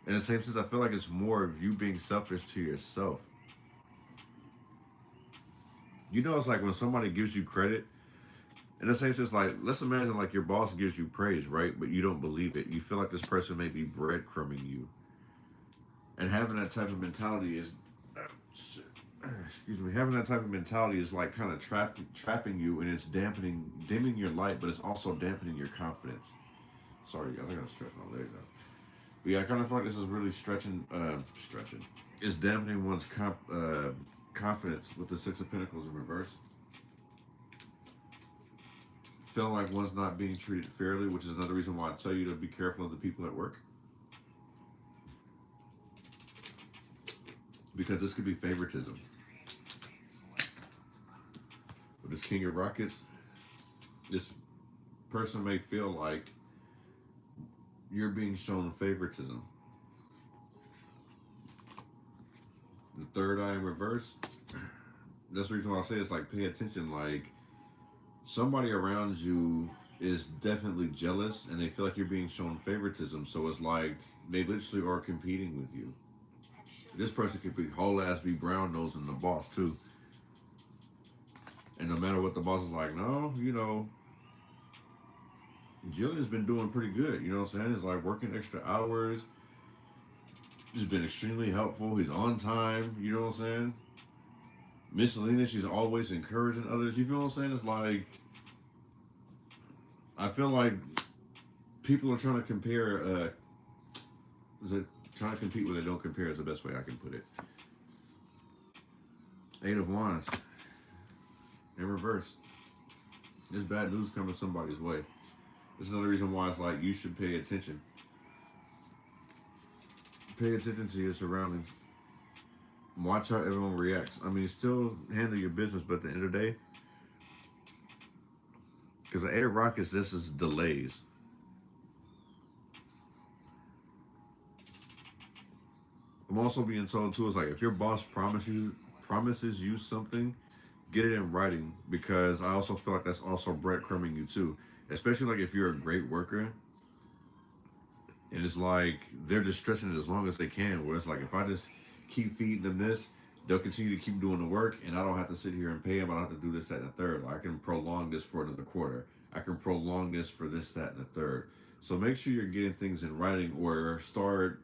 In the same sense, I feel like it's more of you being selfish to yourself. You know, it's like when somebody gives you credit, in the same sense, like, let's imagine like your boss gives you praise, right? But you don't believe it. You feel like this person may be breadcrumbing you. And having that type of mentality is, excuse me, having that type of mentality is like kind of trapping you, and it's dimming your light, but it's also dampening your confidence. Sorry, guys, I gotta stretch my legs out. But yeah, I kind of feel like this is really stretching. It's dampening one's confidence with the 6 of Pentacles in reverse. Feeling like one's not being treated fairly, which is another reason why I tell you to be careful of the people at work. Because this could be favoritism. With this King of Rockets, this person may feel like you're being shown favoritism. The third eye in reverse, that's the reason why I say it's like pay attention. Like somebody around you is definitely jealous and they feel like you're being shown favoritism. So it's like they literally are competing with you. This person could be whole ass be brown nosing the boss too. And no matter what the boss is like, no, you know, Jillian's been doing pretty good. You know what I'm saying? It's like working extra hours. He's been extremely helpful. He's on time. You know what I'm saying? Miss Selena, she's always encouraging others. You feel what I'm saying? It's like, I feel like people are trying to compare. Is it trying to compete where they don't compare? Is the best way I can put it. Eight of Wands in reverse. There's bad news coming somebody's way. This is another reason why it's like you should pay attention. Pay attention to your surroundings. Watch how everyone reacts. I mean, still handle your business, but at the end of the day, because the Eight of Rockets, this is delays. I'm also being told too, is like if your boss promises you something, get it in writing, because I also feel like that's also breadcrumbing you too. Especially like if you're a great worker, and it's like they're just stretching it as long as they can. Where it's like if I just keep feeding them this, they'll continue to keep doing the work, and I don't have to sit here and pay them. I don't have to do this, that, and the third. I can prolong this for another quarter. I can prolong this for this, that, and the third. So make sure you're getting things in writing, or start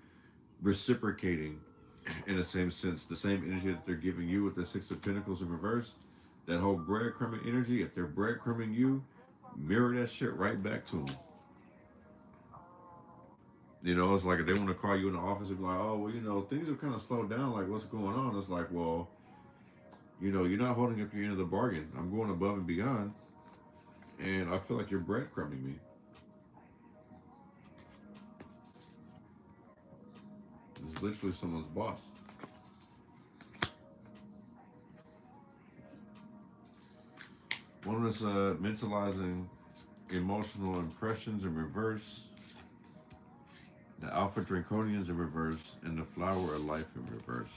reciprocating in the same sense, the same energy that they're giving you with the Six of Pentacles in reverse. That whole breadcrumbing energy, if they're breadcrumbing you, mirror that shit right back to them. You know, it's like if they want to call you in the office and be like, oh, well, you know, things have kind of slowed down. Like, what's going on? It's like, well, you know, you're not holding up your end of the bargain. I'm going above and beyond. And I feel like you're breadcrumbing me. It's literally someone's boss. One is mentalizing emotional impressions in reverse. The Alpha Draconians in reverse, and the Flower of Life in reverse.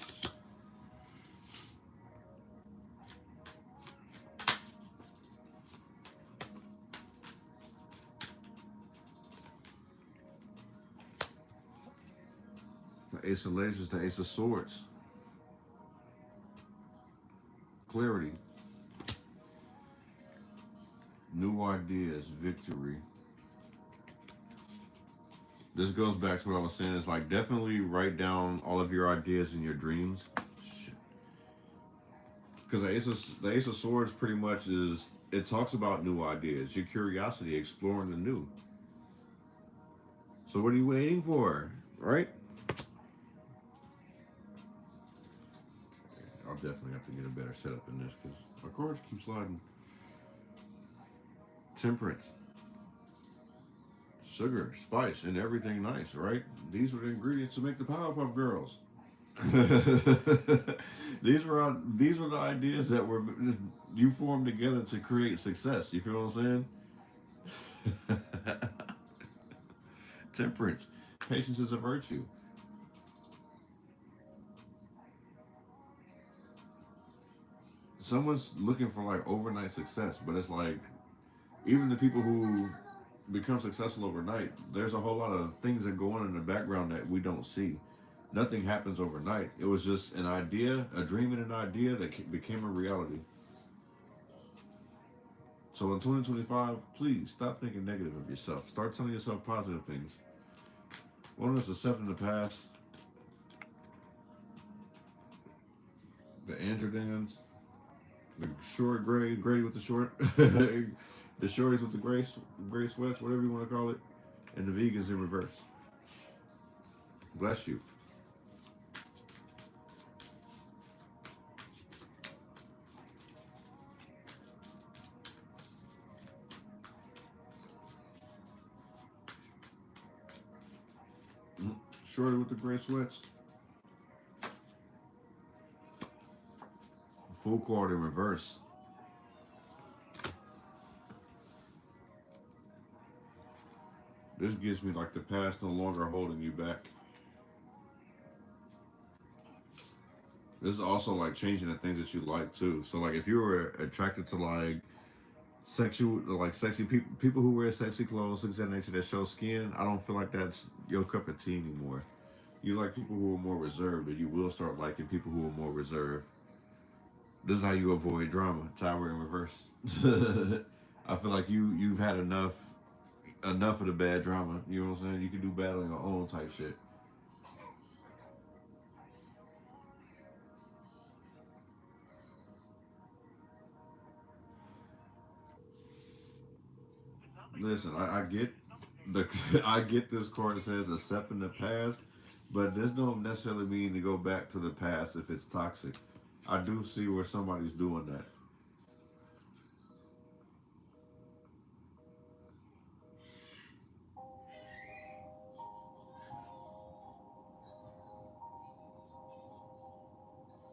The Ace of Lasers, the Ace of Swords. Clarity. New ideas, victory. This goes back to what I was saying. It's like definitely write down all of your ideas and your dreams. Shit. Because the Ace of Swords pretty much is, it talks about new ideas, your curiosity, exploring the new. So what are you waiting for, right? I'll definitely have to get a better setup in this because my cards keep sliding. Temperance. Sugar, spice, and everything nice, right? These were the ingredients to make the Powerpuff Girls. These were the ideas that were you formed together to create success. You feel what I'm saying? Temperance. Patience is a virtue. Someone's looking for like overnight success, but it's like even the people who become successful overnight, there's a whole lot of things that go on in the background that we don't see. Nothing happens overnight. It was just an idea, a dream and an idea that became a reality. So in 2025, please stop thinking negative of yourself. Start telling yourself positive things. One is accepting the past. The Androdans. The short gray, Grady with the short. The shorties with the gray sweats, whatever you want to call it. And the vegans in reverse. Bless you. Shorty with the gray sweats. Full card in reverse. This gives me like the past no longer holding you back. This is also like changing the things that you like too. So like if you were attracted to like sexy people who wear sexy clothes, things of that nature that show skin, I don't feel like that's your cup of tea anymore. You like people who are more reserved, and you will start liking people who are more reserved. This is how you avoid drama. Tower in reverse. I feel like you've had enough of the bad drama. You know what I'm saying? You can do bad on your own type shit. Listen, I get the I get this card says accepting the past, but this don't necessarily mean to go back to the past if it's toxic. I do see where somebody's doing that.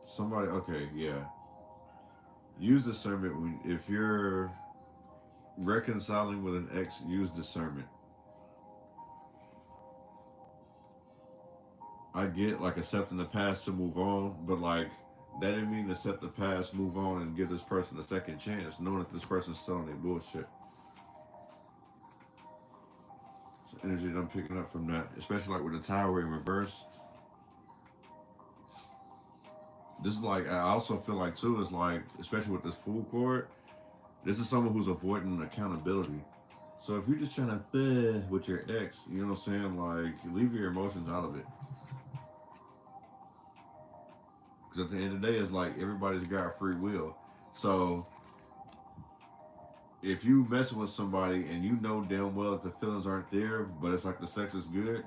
Somebody, okay, yeah. Use discernment when if you're reconciling with an ex. Use discernment. I get like accepting the past to move on, but like that didn't mean accept the past, move on, and give this person a second chance, knowing that this person's selling their bullshit. It's the energy that I'm picking up from that, especially like with the tower in reverse. This is like I also feel like too is like especially with this fool card. This is someone who's avoiding accountability. So if you're just trying to with your ex, you know what I'm saying? Like leave your emotions out of it. Because at the end of the day, it's like everybody's got free will. So if you messing with somebody and you know damn well that the feelings aren't there, but it's like the sex is good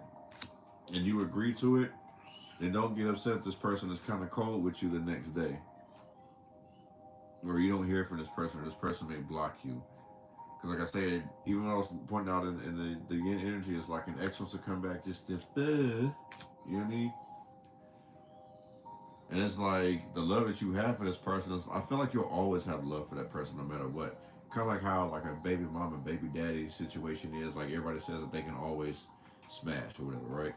and you agree to it, then don't get upset if this person is kind of cold with you the next day. Or you don't hear from this person, or this person may block you. Because like I said, even when I was pointing out in the yin energy, it's like an ex wants to come back just this, you know what I mean? And it's like the love that you have for this person is, I feel like you'll always have love for that person no matter what. Kind of like how like a baby mom and baby daddy situation is. Like everybody says that they can always smash or whatever, right?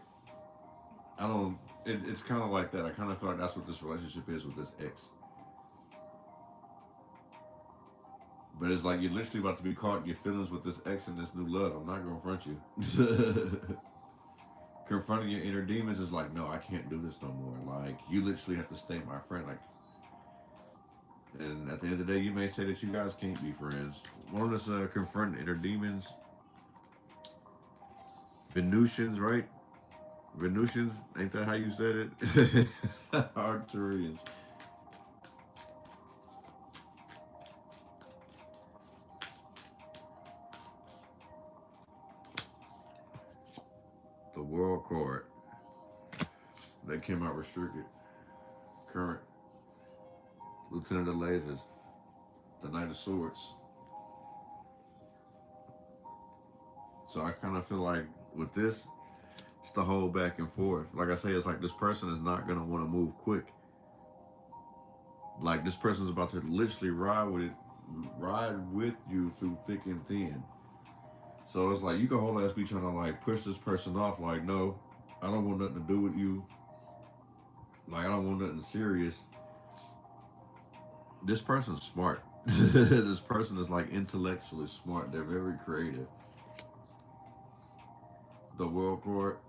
I don't. It's kind of like that. I kind of feel like that's what this relationship is with this ex. But it's like you're literally about to be caught in your feelings with this ex and this new love. I'm not gonna front you. Confronting your inner demons is like, no, I can't do this no more. Like you literally have to stay my friend. Like, and at the end of the day, you may say that you guys can't be friends. One of us confronting inner demons. Venusians, right? Venusians, ain't that how you said it? Arcturians. The World Court. They came out restricted. Current. Lieutenant of Lasers. The Knight of Swords. So I kind of feel like with this, it's the whole back and forth. Like I say, it's like this person is not going to want to move quick. Like this person's about to literally ride with you through thick and thin. So it's like you can whole ass be trying to like push this person off. Like, no, I don't want nothing to do with you. Like I don't want nothing serious. This person's smart. This person is like intellectually smart. They're very creative. The World Court.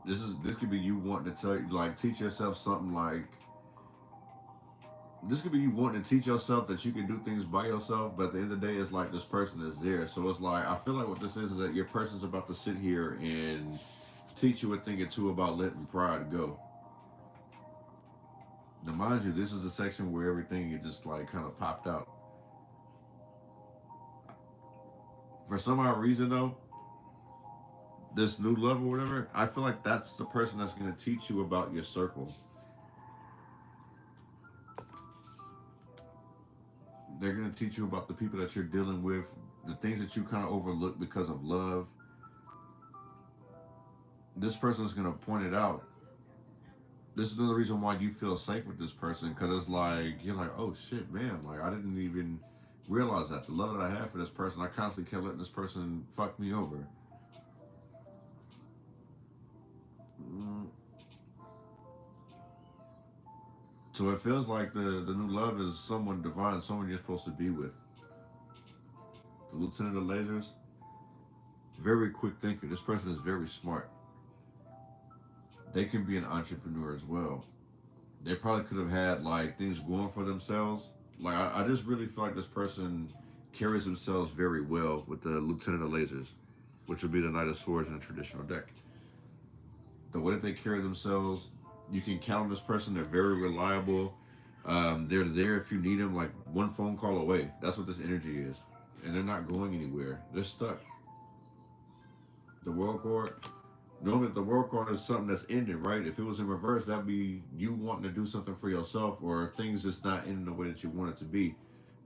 This could be you wanting to tell you like teach yourself something like this could be you wanting to teach yourself that you can do things by yourself, but at the end of the day, it's like this person is there. So it's like I feel like what this is that your person's about to sit here and teach you a thing or two about letting pride go. Now, mind you, this is a section where everything is just like kind of popped out. For some odd reason, though, this new love or whatever, I feel like that's the person that's going to teach you about your circle. They're going to teach you about the people that you're dealing with, the things that you kind of overlook because of love. This person is going to point it out. This is another reason why you feel safe with this person, because it's like, you're like, oh shit, man, like I didn't even realize that. The love that I have for this person, I constantly kept letting this person fuck me over. So it feels like the new love is someone divine, someone you're supposed to be with. The Lieutenant of Lasers, very quick thinker. This person is very smart. They can be an entrepreneur as well. They probably could have had like things going for themselves. Like I just really feel like this person carries themselves very well with the Lieutenant of Lasers, which would be the Knight of Swords in a traditional deck. The way that they carry themselves, you can count on this person. They're very reliable. They're there if you need them, like one phone call away. That's what this energy is. and they're not going anywhere. They're stuck. The world card. Normally, the world card is something that's ending, right? If it was in reverse, that'd be you wanting to do something for yourself, or things just not ending the way that you want it to be.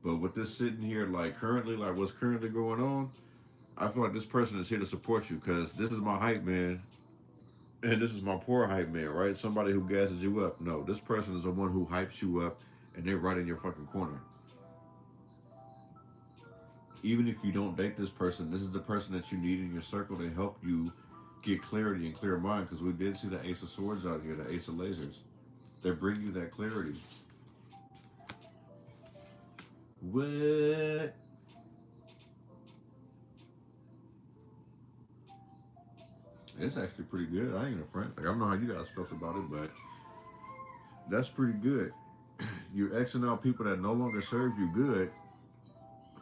But with this sitting here, like currently, like what's currently going on, I feel like this person is here to support you because this is my hype man, and this is my poor hype man, right? Somebody who gasses you up. No, this person is the one who hypes you up, and they're right in your fucking corner. Even if you don't date this person, this is the person that you need in your circle to help you get clarity and clear mind. Because we did see the Ace of Swords out here, the Ace of Lasers. They bring you that clarity. What? It's actually pretty good. I ain't gonna front. Like I don't know how you guys felt about it, but that's pretty good. You're Xing out people that no longer serve you good,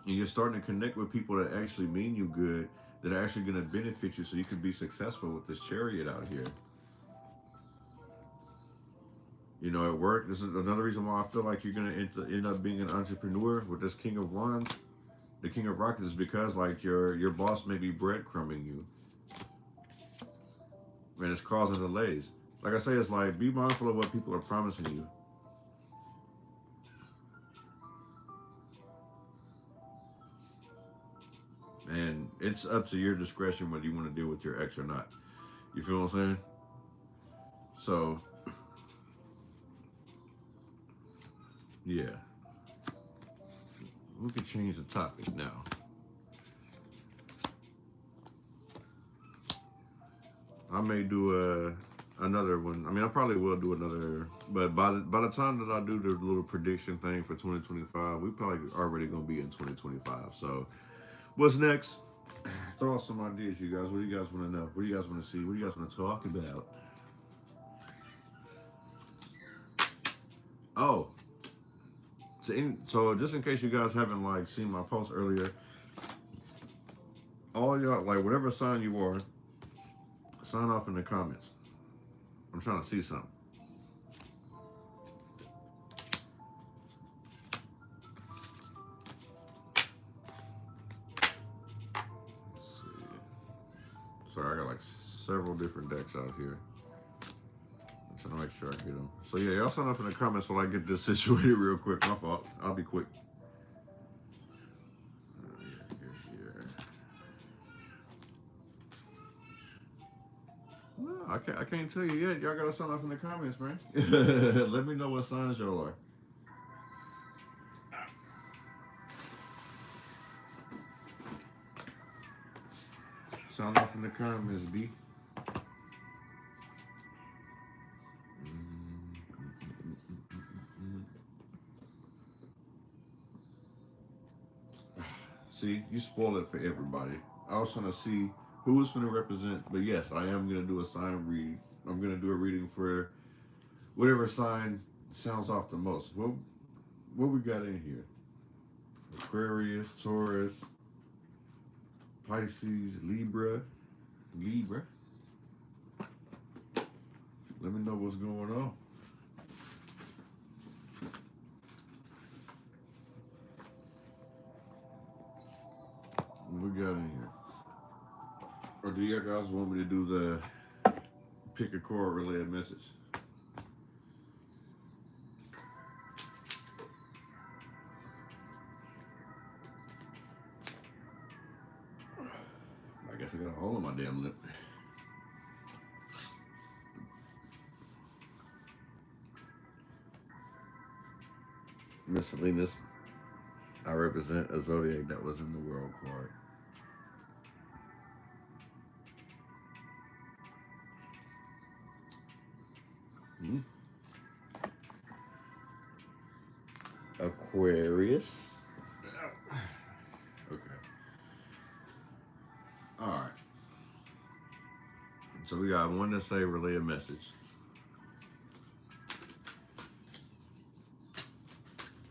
and you're starting to connect with people that actually mean you good, that are actually gonna benefit you, so you can be successful with this Chariot out here. You know, at work, this is another reason why I feel like you're gonna end up being an entrepreneur with this King of Wands, the King of Rockets, is because like your boss may be breadcrumbing you, and it's causing delays. Like I say, it's like be mindful of what people are promising you. And it's up to your discretion whether you want to deal with your ex or not. You feel what I'm saying? So, yeah. We could change the topic now. I may do another one. I mean, I probably will do another. But by the time that I do the little prediction thing for 2025, we probably already going to be in 2025. So, what's next? Throw out some ideas, you guys. What do you guys want to know? What do you guys want to see? What do you guys want to talk about? Oh, so just in case you guys haven't like seen my post earlier, all y'all, like whatever sign you are, sign off in the comments. I'm trying to see something. Let's see. Sorry, I got like several different decks out here. I'm trying to make sure I get them. So yeah, y'all sign up in the comments while I get this situated real quick. My fault. I'll be quick. No, I can't tell you yet. Y'all gotta sign up in the comments, man. Let me know what signs y'all are. Sign off in the comments, B. See, you spoil it for everybody. I was trying to see who was going to represent, but yes, I am going to do a sign read. I'm going to do a reading for whatever sign sounds off the most. What we got in here? Aquarius, Taurus, Pisces, Libra. Let me know what's going on. What we got in here? Or do you guys want me to do the pick a card, relay a message? I guess I got a hole in my damn lip. Miscellaneous. I represent a zodiac that was in the world card. Aquarius. Okay. All right. So we got one to say relay a message.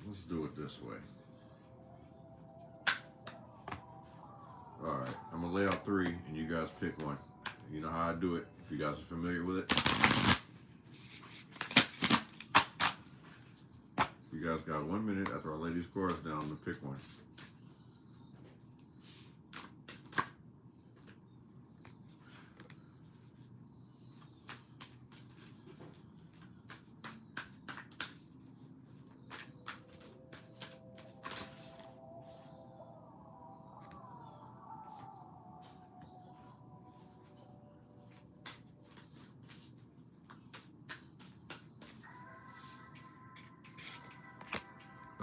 Let's do it this way. All right. I'm going to lay out three and you guys pick one. You know how I do it if you guys are familiar with it. You guys got 1 minute after I lay these cards down to pick one.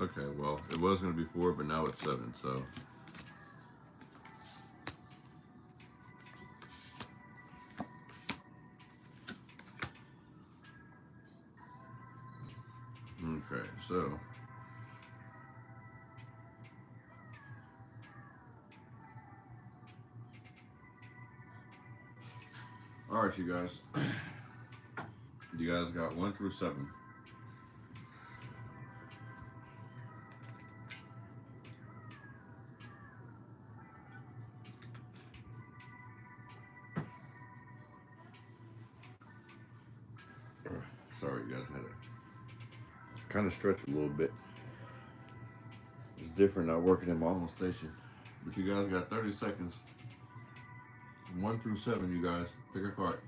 Okay, well, it was going to be 4, but now it's 7, so. Okay, so. Alright, you guys. You guys got 1 through 7. Sorry, you guys had to kind of stretch a little bit. It's different not working in my own station. But you guys got 30 seconds. 1 through 7, you guys. Pick a card.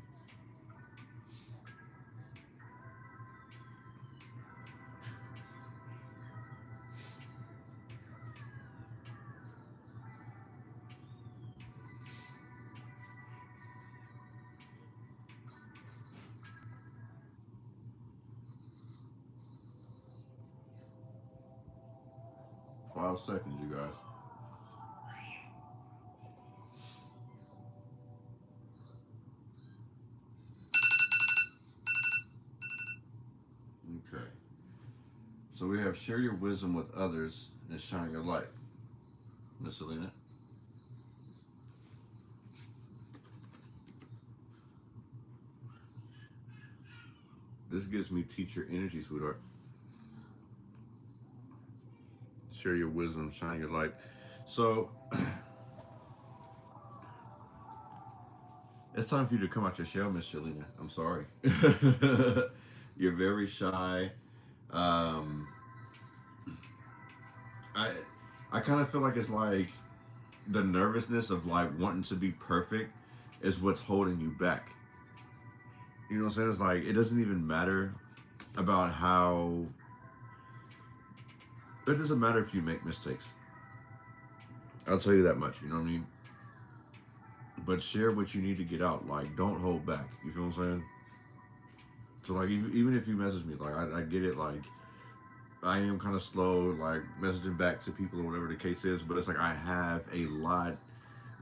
Five seconds, you guys. Okay. So we have share your wisdom with others and shine your light. Miss Selena. This gives me teacher energy, sweetheart. Share your wisdom, shine your light. So it's time for you to come out your shell, Miss Shalina. I'm sorry. You're very shy. Um, I kind of feel like it's like the nervousness of like wanting to be perfect is what's holding you back. You know what I'm saying? It's like it doesn't even matter about how. It doesn't matter if you make mistakes. I'll tell you that much. You know what I mean? But share what you need to get out. Like, don't hold back. You feel what I'm saying? So like, even if you message me, like I get it. Like, I am kind of slow, like messaging back to people or whatever the case is. But it's like I have a lot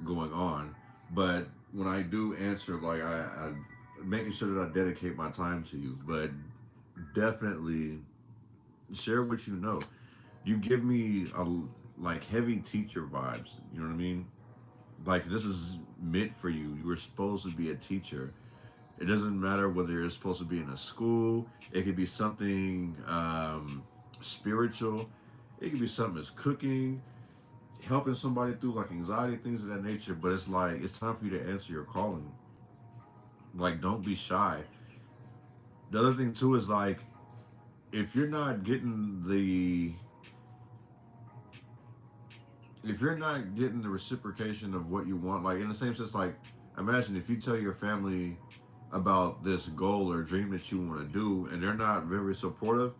going on. But when I do answer, like I making sure that I dedicate my time to you. But definitely share what you know. You give me a like heavy teacher vibes. You know what I mean? Like this is meant for you. You were supposed to be a teacher. It doesn't matter whether you're supposed to be in a school. It could be something spiritual. It could be something as cooking, helping somebody through like anxiety, things of that nature. But it's like it's time for you to answer your calling. Like don't be shy. The other thing too is like if you're not getting the reciprocation of what you want, like in the same sense, like imagine if you tell your family about this goal or dream that you want to do and they're not very supportive,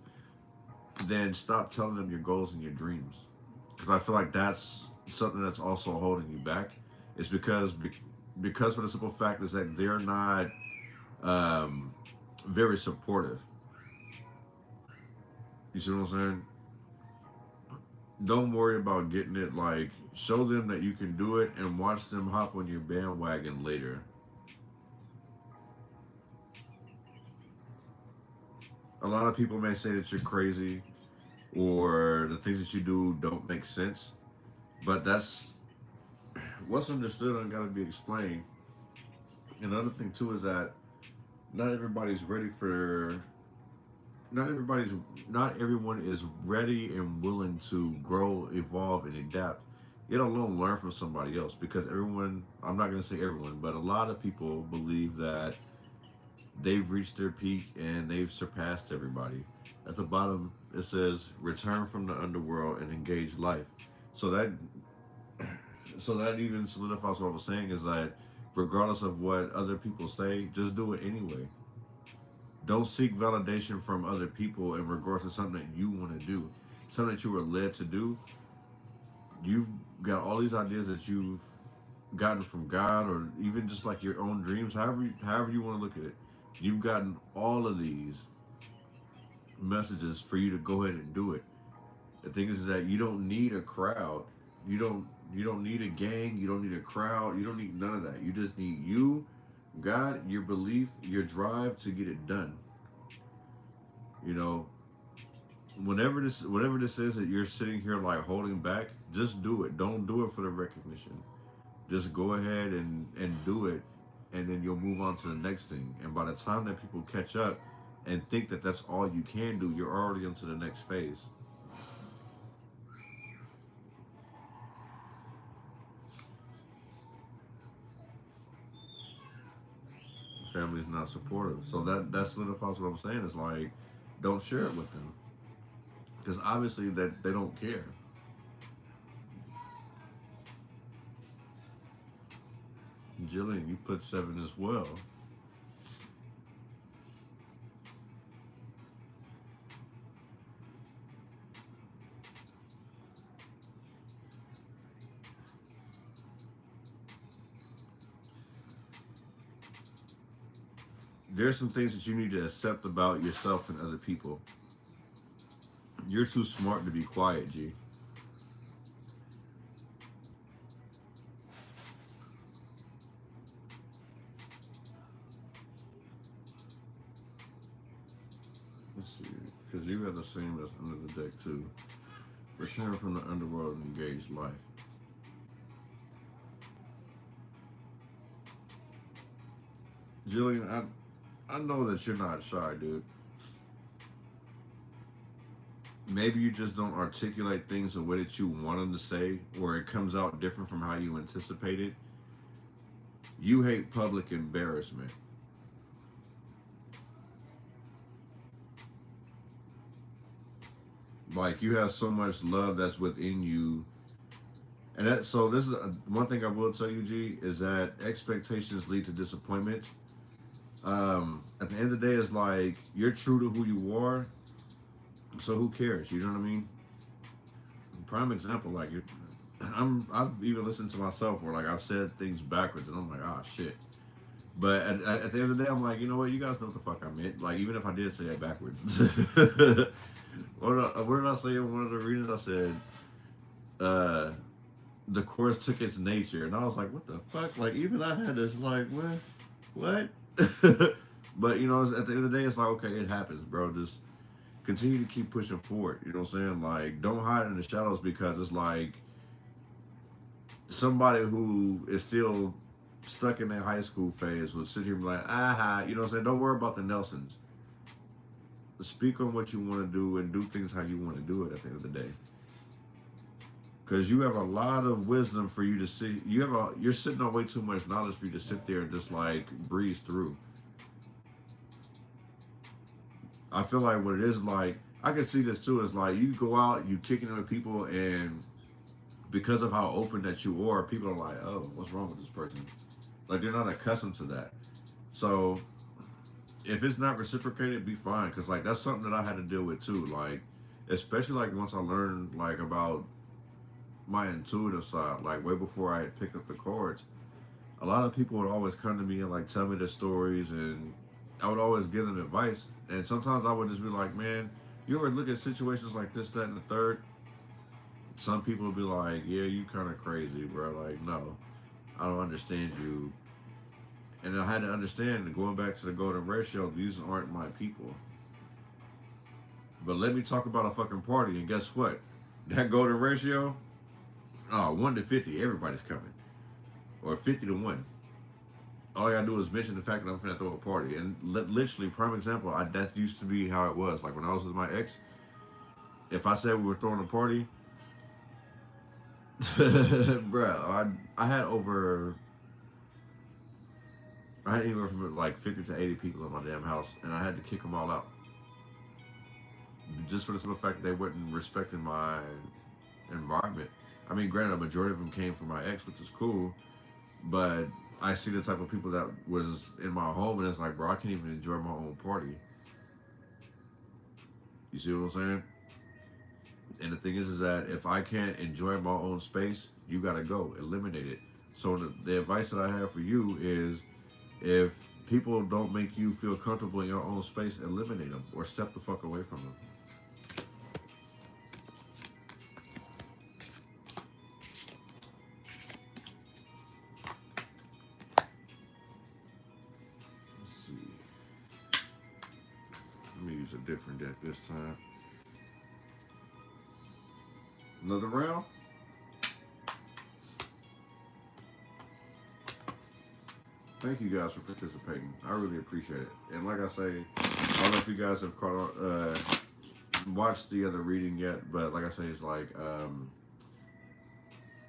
then stop telling them your goals and your dreams. Because I feel like that's something that's also holding you back. It's because for the simple fact is that they're not very supportive. You see what I'm saying? Don't worry about getting it. Like show them that you can do it and watch them hop on your bandwagon later. A lot of people may say that you're crazy or the things that you do don't make sense, but that's what's understood and got to be explained. Another thing too is that not everybody's ready for not everybody's not everyone is ready and willing to grow, evolve, and adapt. Let alone learn from somebody else because everyone, I'm not going to say everyone, but a lot of people believe that they've reached their peak and they've surpassed everybody. At the bottom, it says, return from the underworld and engage life. So that even solidifies what I was saying is that regardless of what other people say, just do it anyway. Don't seek validation from other people in regards to something that you want to do, something that you were led to do. You've got all these ideas that you've gotten from God or even just like your own dreams, however you want to look at it. You've gotten all of these messages for you to go ahead and do it. The thing is that you don't need a crowd. You don't need a gang. You don't need a crowd. You don't need none of that. You just need you, God, your belief, your drive to get it done. You know, whatever this is that you're sitting here like holding back, just do it. Don't do it for the recognition. Just go ahead and do it, and then you'll move on to the next thing. And by the time that people catch up and think that that's all you can do, you're already into the next phase. Family's not supportive, so that solidifies what I'm saying. Is like, don't share it with them because obviously that they don't care. Jillian, you put 7 as well. There's some things that you need to accept about yourself and other people. You're too smart to be quiet, G. Let's see, because you have the same that's under the deck too. Return from the underworld and engage life. Jillian, I know that you're not shy, dude. Maybe you just don't articulate things the way that you want them to say, or it comes out different from how you anticipated. You hate public embarrassment. Like you have so much love that's within you, and that. So this is one thing I will tell you, G, is that expectations lead to disappointment. At the end of the day, it's like you're true to who you are, so who cares? You know what I mean? Prime example, like I've even listened to myself where like I've said things backwards, and I'm like, ah, shit. But at the end of the day, I'm like, you know what? You guys know what the fuck I meant. Like, even if I did say it backwards. What did I say in one of the readings? I said, uh, the course took its nature. And I was like, what the fuck? Like, even I had this, like, what? What? But, at the end of the day, it's like, okay, it happens, bro. Just continue to keep pushing forward. You know what I'm saying? Like, don't hide in the shadows because it's like somebody who is still stuck in their high school phase would sit here and be like, aha, you know what I'm saying? Don't worry about the Nelsons. Speak on what you want to do and do things how you want to do it at the end of the day. Because you have a lot of wisdom for you to see. You're sitting on way too much knowledge for you to sit there and just like breeze through. I feel like what it is like, I can see this too, is like you go out, you kicking it with people, and because of how open that you are, people are like, oh, what's wrong with this person? Like they're not accustomed to that. So if it's not reciprocated, be fine. Cause like that's something that I had to deal with too. Like, especially like once I learned like about my intuitive side, like way before I had picked up the cards, a lot of people would always come to me and like tell me their stories, and I would always give them advice. And sometimes I would just be like, man, you ever look at situations like this, that, and the third? Some people would be like, yeah, you kind of crazy, bro. Like, no, I don't understand you. And I had to understand that going back to the golden ratio, these aren't my people. But let me talk about a fucking party, and guess what? That golden ratio, 1 to 50, everybody's coming. Or 50 to 1. All I gotta do is mention the fact that I'm finna throw a party. And literally, prime example, that used to be how it was. Like when I was with my ex, if I said we were throwing a party, bro, I had anywhere from like 50 to 80 people in my damn house, and I had to kick them all out. Just for the simple fact that they weren't respecting my environment. I mean, granted, a majority of them came from my ex, which is cool, but I see the type of people that was in my home, and it's like, bro, I can't even enjoy my own party. You see what I'm saying? And the thing is that if I can't enjoy my own space, you gotta go eliminate it. So the advice that I have for you is, if people don't make you feel comfortable in your own space, eliminate them or step the fuck away from them. deck this time. Another round. Thank you guys for participating. I really appreciate it. And like I say, I don't know if you guys have watched the other reading yet, but like I say, it's like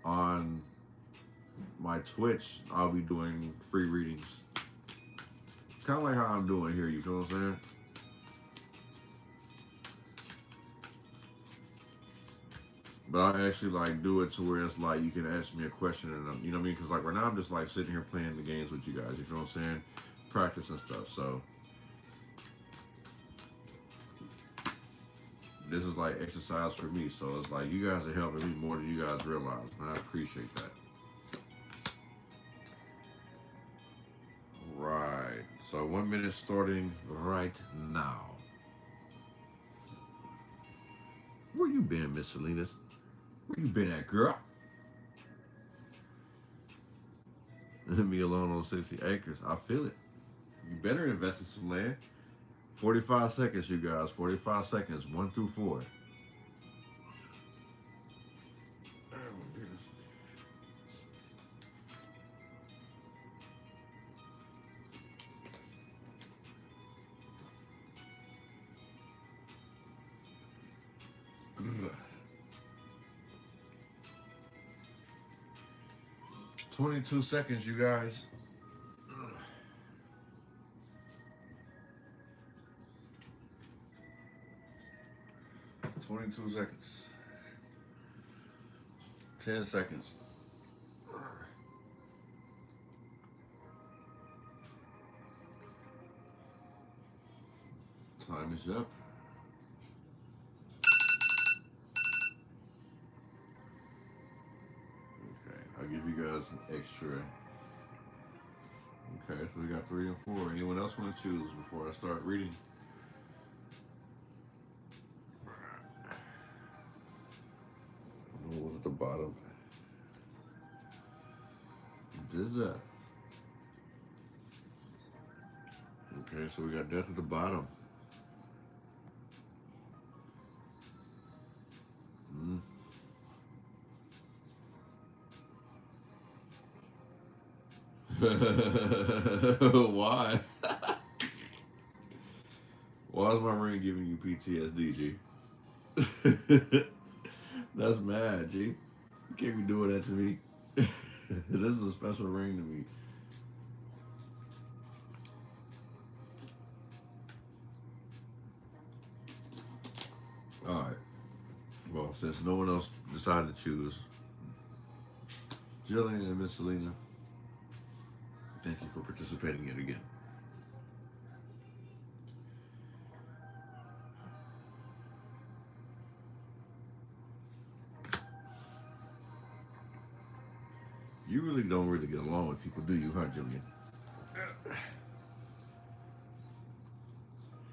on my Twitch, I'll be doing free readings. Kind of like how I'm doing here, you feel what I'm saying? But I actually like do it to where it's like you can ask me a question and you know what I mean? Because like right now I'm just like sitting here playing the games with you guys. You feel what I'm saying? Practice and stuff. So this is like exercise for me. So it's like you guys are helping me more than you guys realize. And I appreciate that. Right. So 1 minute starting right now. Where you been, Miss Salinas? Where you been at, girl? Me alone on 60 acres. I feel it. You better invest in some land. 45 seconds, you guys. 45 seconds. 1 through 4. Oh, my goodness. Ugh. 22 seconds, you guys. 22 seconds. 10 seconds. Time is up. Okay, I'll give you guys an extra. Okay, so we got 3 and 4. Anyone else want to choose before I start reading? What was at the bottom? Death. Okay, so we got death at the bottom. Why? Why is my ring giving you PTSD, G? That's mad, G. You can't be doing that to me. This is a special ring to me. Alright. Well, since no one else decided to choose, Jillian and Miss Selena, thank you for participating yet again. You really don't really get along with people, do you, huh, Jillian?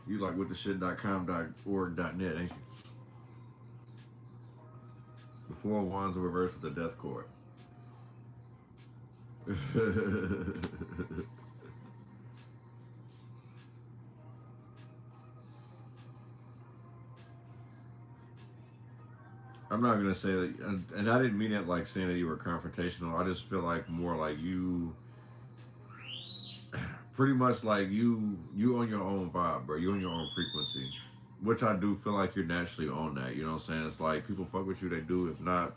You like with the shit.com.org.net, ain't you? The 4 of Wands are reversed with the death card. I'm not gonna say that, and I didn't mean it like saying that you were confrontational. I just feel like more like you, pretty much like you on your own vibe, bro. You on your own frequency, which I do feel like you're naturally on that. You know what I'm saying? It's like people fuck with you, they do. If not,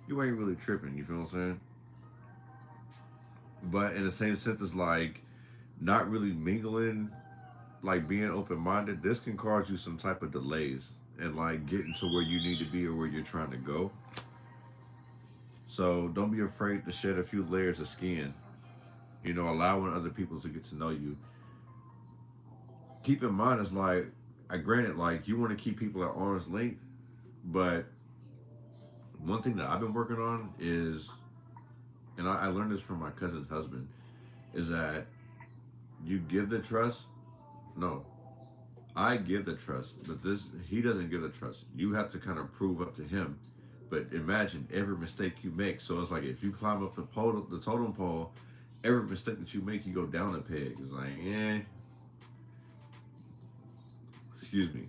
you ain't really tripping. You feel what I'm saying? But in the same sense, it's like not really mingling, like being open-minded. This can cause you some type of delays and like getting to where you need to be or where you're trying to go. So don't be afraid to shed a few layers of skin. You know, allowing other people to get to know you. Keep in mind, it's like, I granted, like you want to keep people at arm's length, but one thing that I've been working on is, and I learned this from my cousin's husband, is that you give the trust. No, I give the trust, but he doesn't give the trust. You have to kind of prove up to him. But imagine every mistake you make. So it's like if you climb up the totem pole, every mistake that you make, you go down a peg. It's like, excuse me.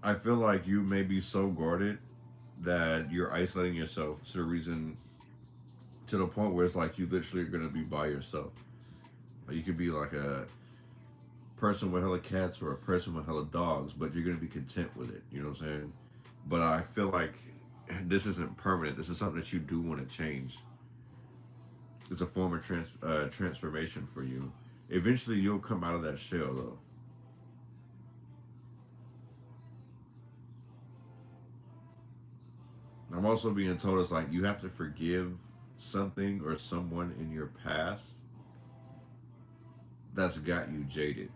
I feel like you may be so guarded that you're isolating yourself to the reason, to the point where it's like you literally are gonna be by yourself. Like you could be like a person with hella cats or a person with hella dogs, but you're gonna be content with it. You know what I'm saying? But I feel like this isn't permanent. This is something that you do want to change. It's a form of transformation for you. Eventually, you'll come out of that shell, though. I'm also being told it's like you have to forgive something or someone in your past that's got you jaded.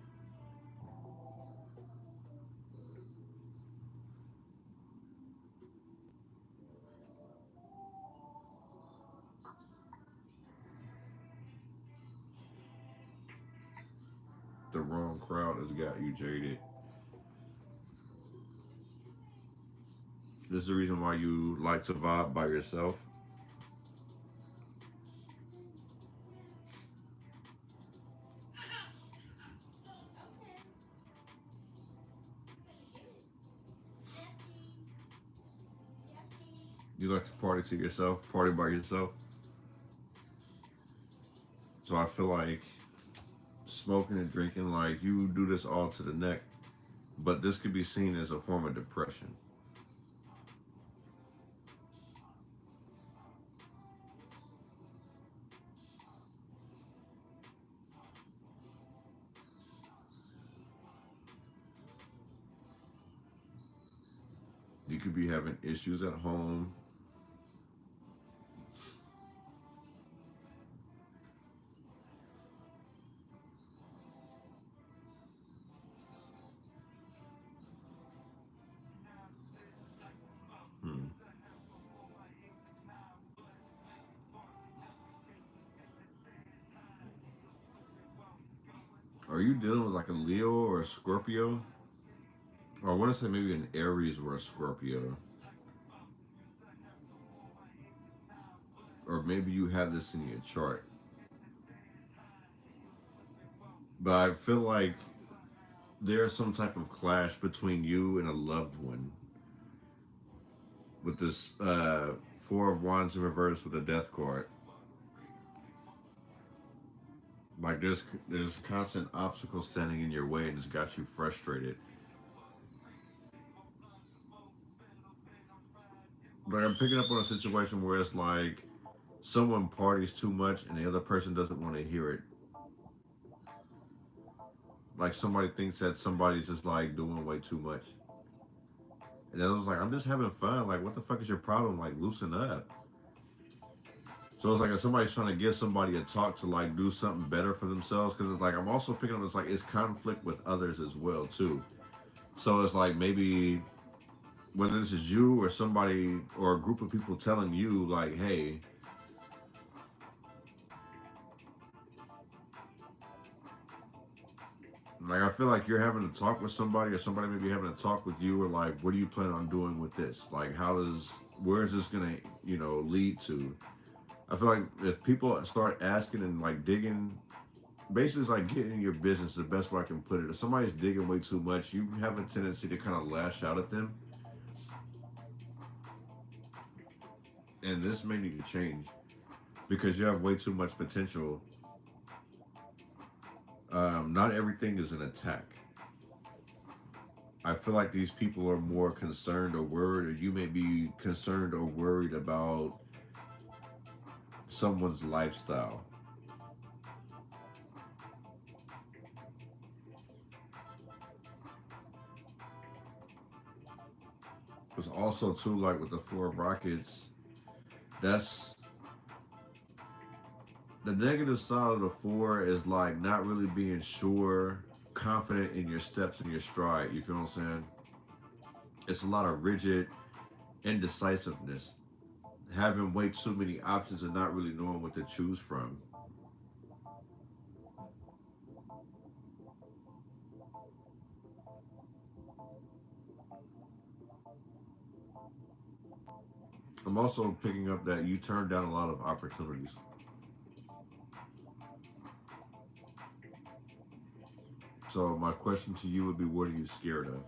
The wrong crowd has got you jaded. This is the reason why you like to vibe by yourself. You like to party to yourself, party by yourself. So I feel like smoking and drinking, like you do this all to the neck, but this could be seen as a form of depression. You could be having issues at home. Hmm. Are you dealing with like a Leo or a Scorpio? Or I want to say maybe an Aries or a Scorpio. Or maybe you have this in your chart. But I feel like there's some type of clash between you and a loved one with this Four of Wands in reverse with a Death card. Like there's constant obstacles standing in your way and it's got you frustrated. Like I'm picking up on a situation where it's like someone parties too much and the other person doesn't want to hear it. Like somebody thinks that somebody's just like doing way too much. And then I was like, I'm just having fun. Like, what the fuck is your problem? Like, loosen up. So it's like if somebody's trying to give somebody a talk to like do something better for themselves, because it's like I'm also picking up it's like it's conflict with others as well too. So it's like maybe whether this is you or somebody or a group of people telling you like, hey, like I feel like you're having to talk with somebody or somebody maybe having to talk with you or like, what do you plan on doing with this? Like, where is this gonna, lead to? I feel like if people start asking and like digging, basically it's like getting in your business, the best way I can put it. If somebody's digging way too much, you have a tendency to kind of lash out at them. And this may need to change because you have way too much potential. Not everything is an attack. I feel like these people are more concerned or worried, or you may be concerned or worried about someone's lifestyle. Because also too, like with the Four of Rockets, that's the negative side of the four is like not really being sure, confident in your steps and your stride. You feel what I'm saying? It's a lot of rigid indecisiveness, having way too many options and not really knowing what to choose from. I'm also picking up that you turned down a lot of opportunities. So my question to you would be, what are you scared of?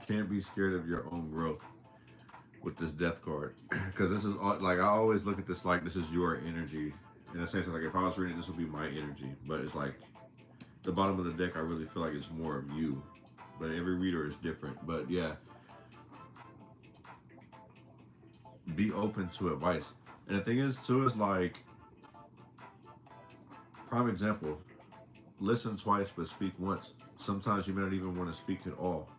can't be scared of your own growth with this death card. Because this is like, I always look at this like this is your energy. In a sense, like if I was reading it, this would be my energy. But it's like the bottom of the deck, I really feel like it's more of you. But every reader is different. But yeah, be open to advice. And the thing is, too, is like, prime example, listen twice but speak once. Sometimes you may not even want to speak at all.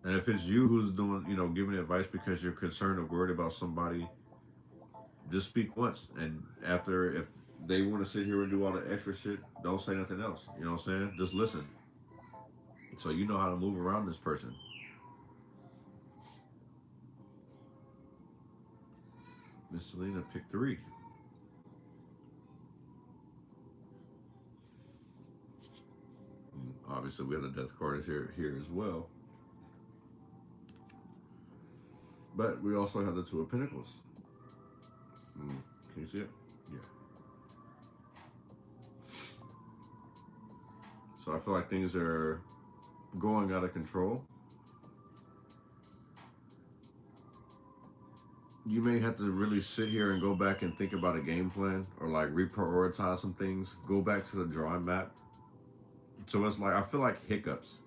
And if it's you who's doing, giving advice because you're concerned or worried about somebody, just speak once. And after, if they want to sit here and do all the extra shit, don't say nothing else. You know what I'm saying? Just listen. So you know how to move around this person. Miss Selena picked 3. Obviously, we have the death card here as well. But we also have the 2 of Pentacles. Can you see it? Yeah. So I feel like things are going out of control. You may have to really sit here and go back and think about a game plan, or like reprioritize some things. Go back to the drawing map. So it's like, I feel like hiccups.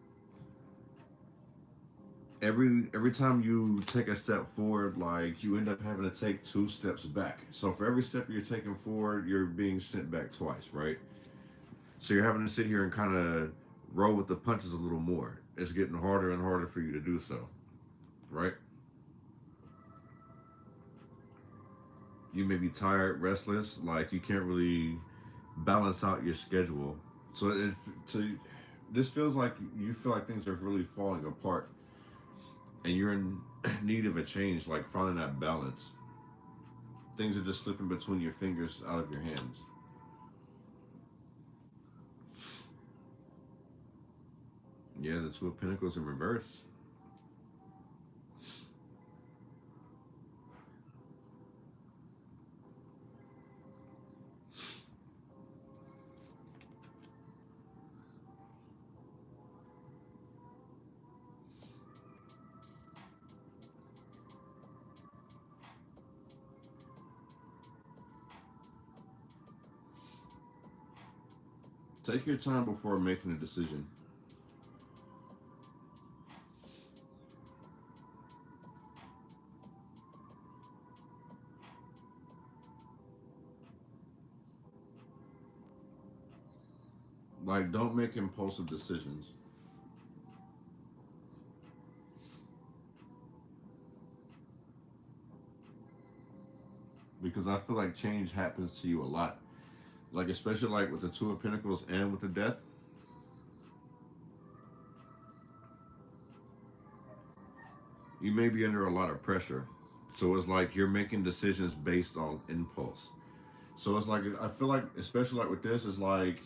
Every time you take a step forward, like you end up having to take 2 steps back. So for every step you're taking forward, you're being sent back twice, right? So you're having to sit here and kind of roll with the punches a little more. It's getting harder and harder for you to do so, right? You may be tired, restless, like you can't really balance out your schedule. So this feels like you feel like things are really falling apart, and you're in need of a change, like finding that balance. Things are just slipping between your fingers, out of your hands. Yeah, the 2 of Pentacles in reverse. Take your time before making a decision. Like, don't make impulsive decisions. Because I feel like change happens to you a lot. Like, especially like with the 2 of Pentacles and with the Death. You may be under a lot of pressure. So it's like you're making decisions based on impulse. So it's like, I feel like, especially like with this, it's like,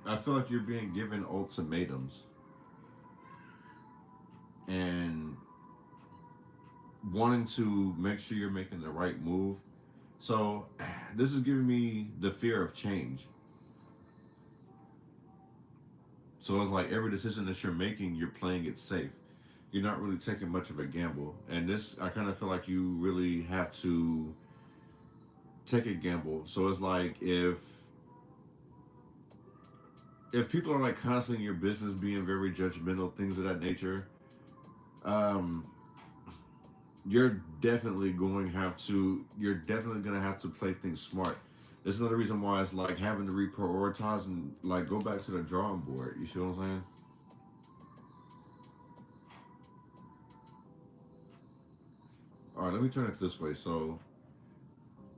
I feel like you're being given ultimatums. And wanting to make sure you're making the right move. So this is giving me the fear of change. So it's like every decision that you're making, you're playing it safe. You're not really taking much of a gamble. And this, I kind of feel like you really have to take a gamble. So it's like if people are like constantly in your business being very judgmental, things of that nature, you're definitely going to have to play things smart. That's another reason why it's like having to reprioritize and like go back to the drawing board. You see what I'm saying? All right, let me turn it this way. So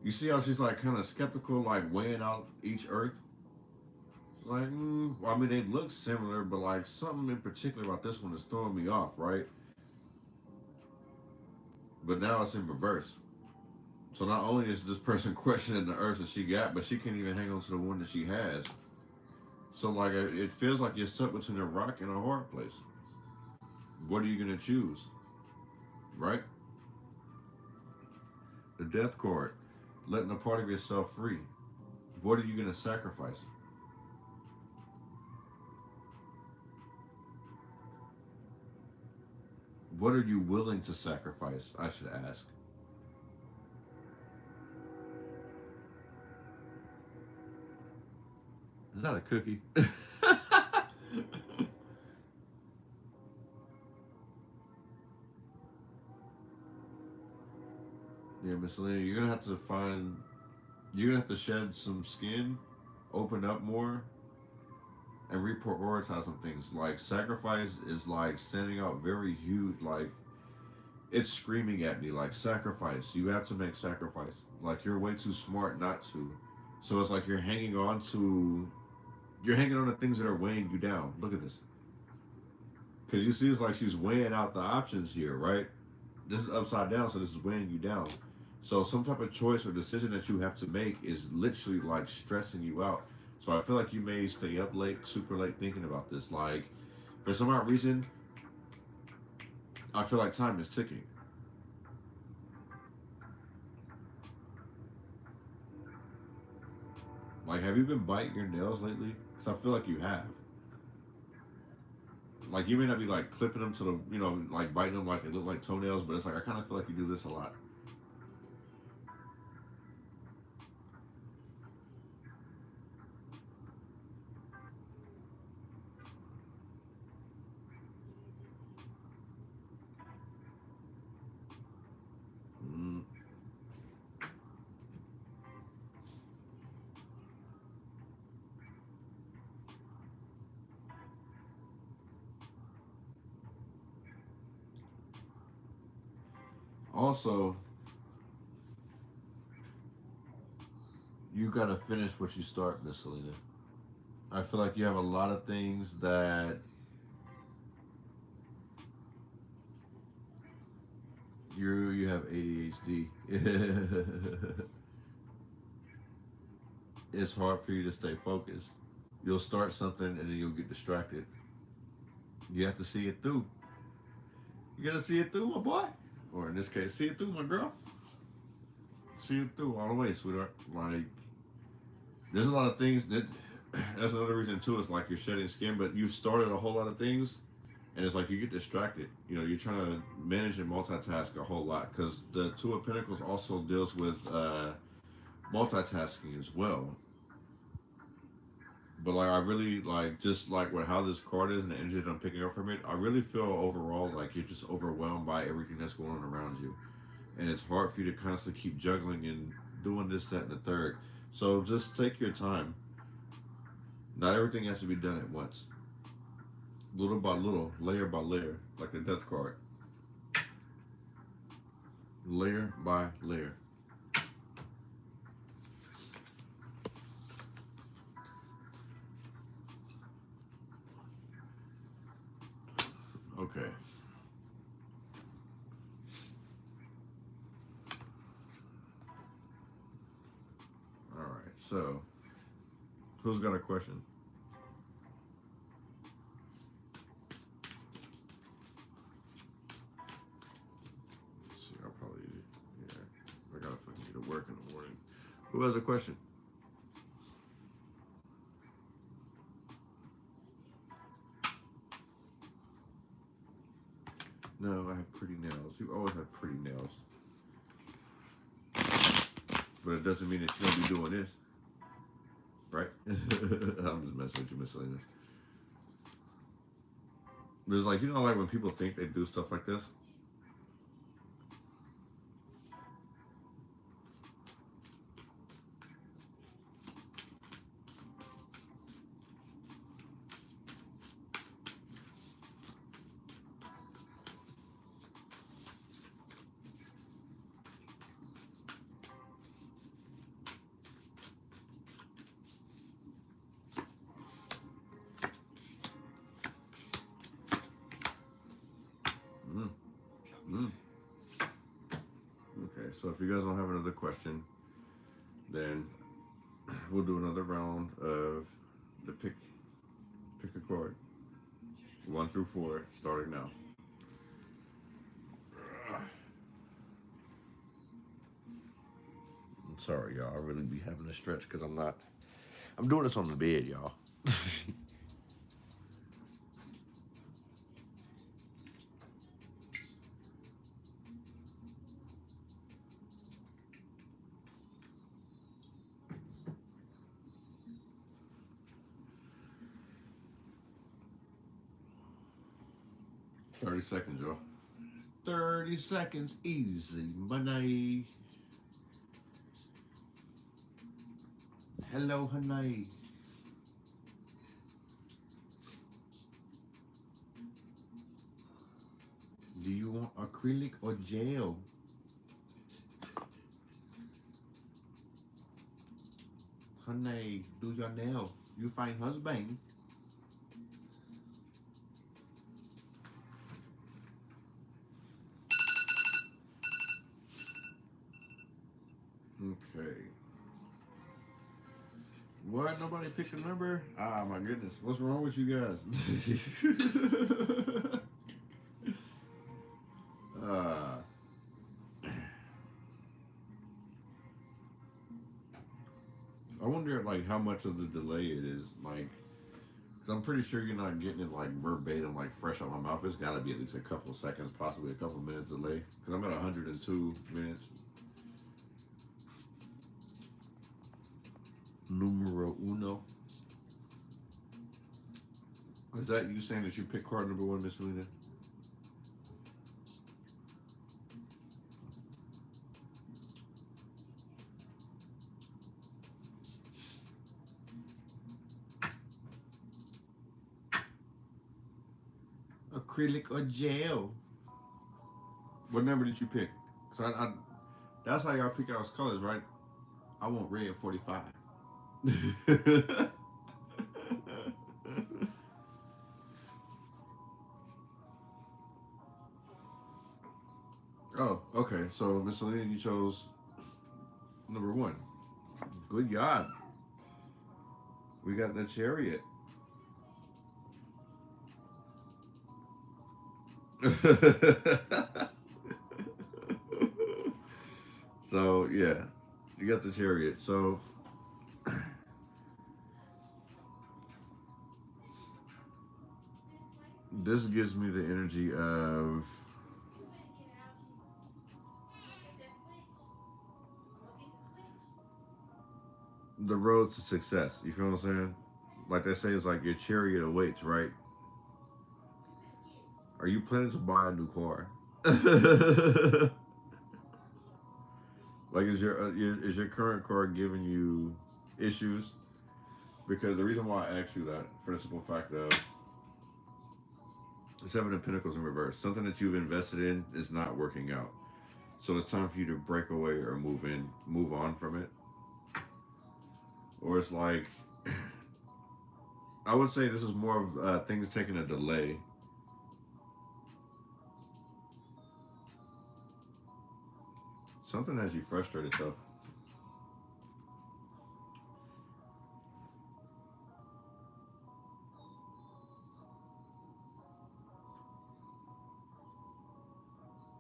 you see how she's like kind of skeptical, like weighing out each earth? Like, well, I mean, they look similar, but like something in particular about this one is throwing me off, right? But now it's in reverse. So not only is this person questioning the earth that she got, but she can't even hang on to the one that she has. So like, it feels like you're stuck between a rock and a hard place. What are you gonna choose, right? The Death card, letting a part of yourself free. What are you gonna sacrifice? What are you willing to sacrifice? I should ask. Is that a cookie? Yeah, Miss Selena, you're gonna have to find. You're gonna have to shed some skin, open up more, and reprioritize some things. Like sacrifice is like sending out very huge. Like it's screaming at me like sacrifice. You have to make sacrifice. Like you're way too smart not to. So it's like you're hanging on to. You're hanging on to things that are weighing you down. Look at this. Because you see, it's like she's weighing out the options here, right? This is upside down, so this is weighing you down. So some type of choice or decision that you have to make is literally like stressing you out. So I feel like you may stay up late, super late, thinking about this. Like for some odd reason, I feel like time is ticking. Like, have you been biting your nails lately? Because I feel like you have. Like you may not be like clipping them to the, like biting them like they look like toenails, but it's like I kind of feel like you do this a lot. Mm. Also, you gotta finish what you start, Miss Selena. I feel like you have a lot of things that you have ADHD. It's hard for you to stay focused. You'll start something and then you'll get distracted. You have to see it through. You gotta see it through, my boy. Or in this case, see it through, my girl. See it through all the way, sweetheart. Like, there's a lot of things that. That's another reason too. It's like you're shedding skin, but you've started a whole lot of things, and it's like you get distracted. You're trying to manage and multitask a whole lot because the Two of Pentacles also deals with multitasking as well. But like I really like just like what how this card is and the energy that I'm picking up from it, I really feel overall like you're just overwhelmed by everything that's going on around you. And it's hard for you to constantly keep juggling and doing this, that, and the third. So just take your time. Not everything has to be done at once. Little by little, layer by layer, like the death card. Layer by layer. Okay. All right. So, who's got a question? Let's see, I'll probably, yeah, I gotta fucking get to work in the morning. Who has a question? No, I have pretty nails. You always have pretty nails. But it doesn't mean that you don't be doing this. Right? I'm just messing with you, Miss Selena. There's like, like when people think they do stuff like this? Mm. Mm. Okay, so if you guys don't have another question, then we'll do another round of the pick a card. 1 through 4, starting now. I'm sorry, y'all. I really be having to stretch because I'm doing this on the bed, y'all. 30 seconds, y'all. 30 seconds, easy money. Hello, honey. Do you want acrylic or gel? Honey, do your nail. You find husband. Okay. What? Nobody picked a number? Ah, my goodness. What's wrong with you guys? uh, I wonder, like, how much of the delay it is. Like, because I'm pretty sure you're not getting it, like, verbatim, like, fresh out my mouth. It's got to be at least a couple of seconds, possibly a couple of minutes delay. Because I'm at 102 minutes. Numero uno. Is that you saying that you picked card number 1, Miss Selena? Acrylic or gel? What number did you pick? Cause I that's how y'all pick out colors, right? I want red 45. Oh, okay. So Miss Selena, you chose number 1. Good job. We got the Chariot. So yeah, you got the Chariot. So this gives me the energy of the road to success. You feel what I'm saying? Like they say, it's like your chariot awaits, right? Are you planning to buy a new car? Like, is your current car giving you issues? Because the reason why I asked you that, for the simple fact of the 7 of Pentacles in reverse, something that you've invested in is not working out. So it's time for you to break away or move on from it. Or it's like, I would say this is more of things taking a delay. Something has you frustrated though.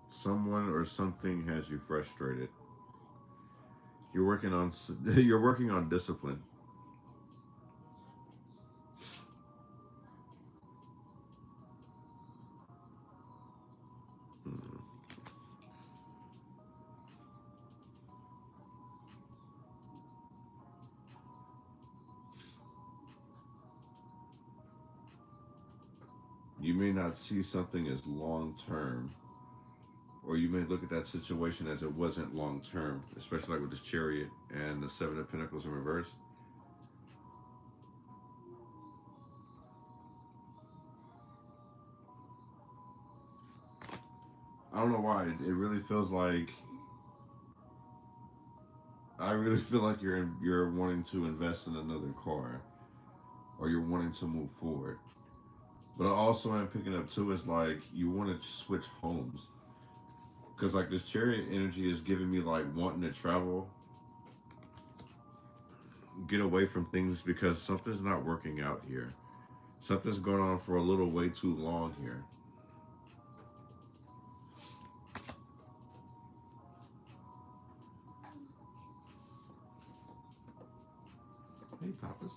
Someone or something has you frustrated. You're working on discipline. Hmm. You may not see something as long term, or you may look at that situation as it wasn't long term, especially like with this Chariot and the 7 of Pentacles in reverse. I don't know why. It really feels like, I really feel like you're wanting to invest in another car, or you're wanting to move forward. But I also am picking up too is like you want to switch homes, because like this Chariot energy is giving me like wanting to travel, get away from things because something's not working out here. Something's going on for a little way too long here. Hey, Papas.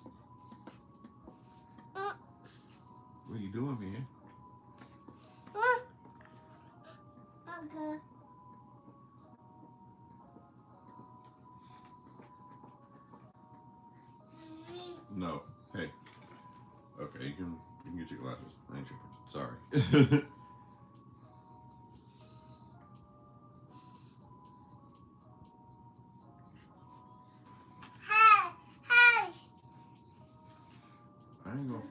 What are you doing, man? Okay. No. Hey. Okay, you can get your glasses. I ain't tripping. Sorry.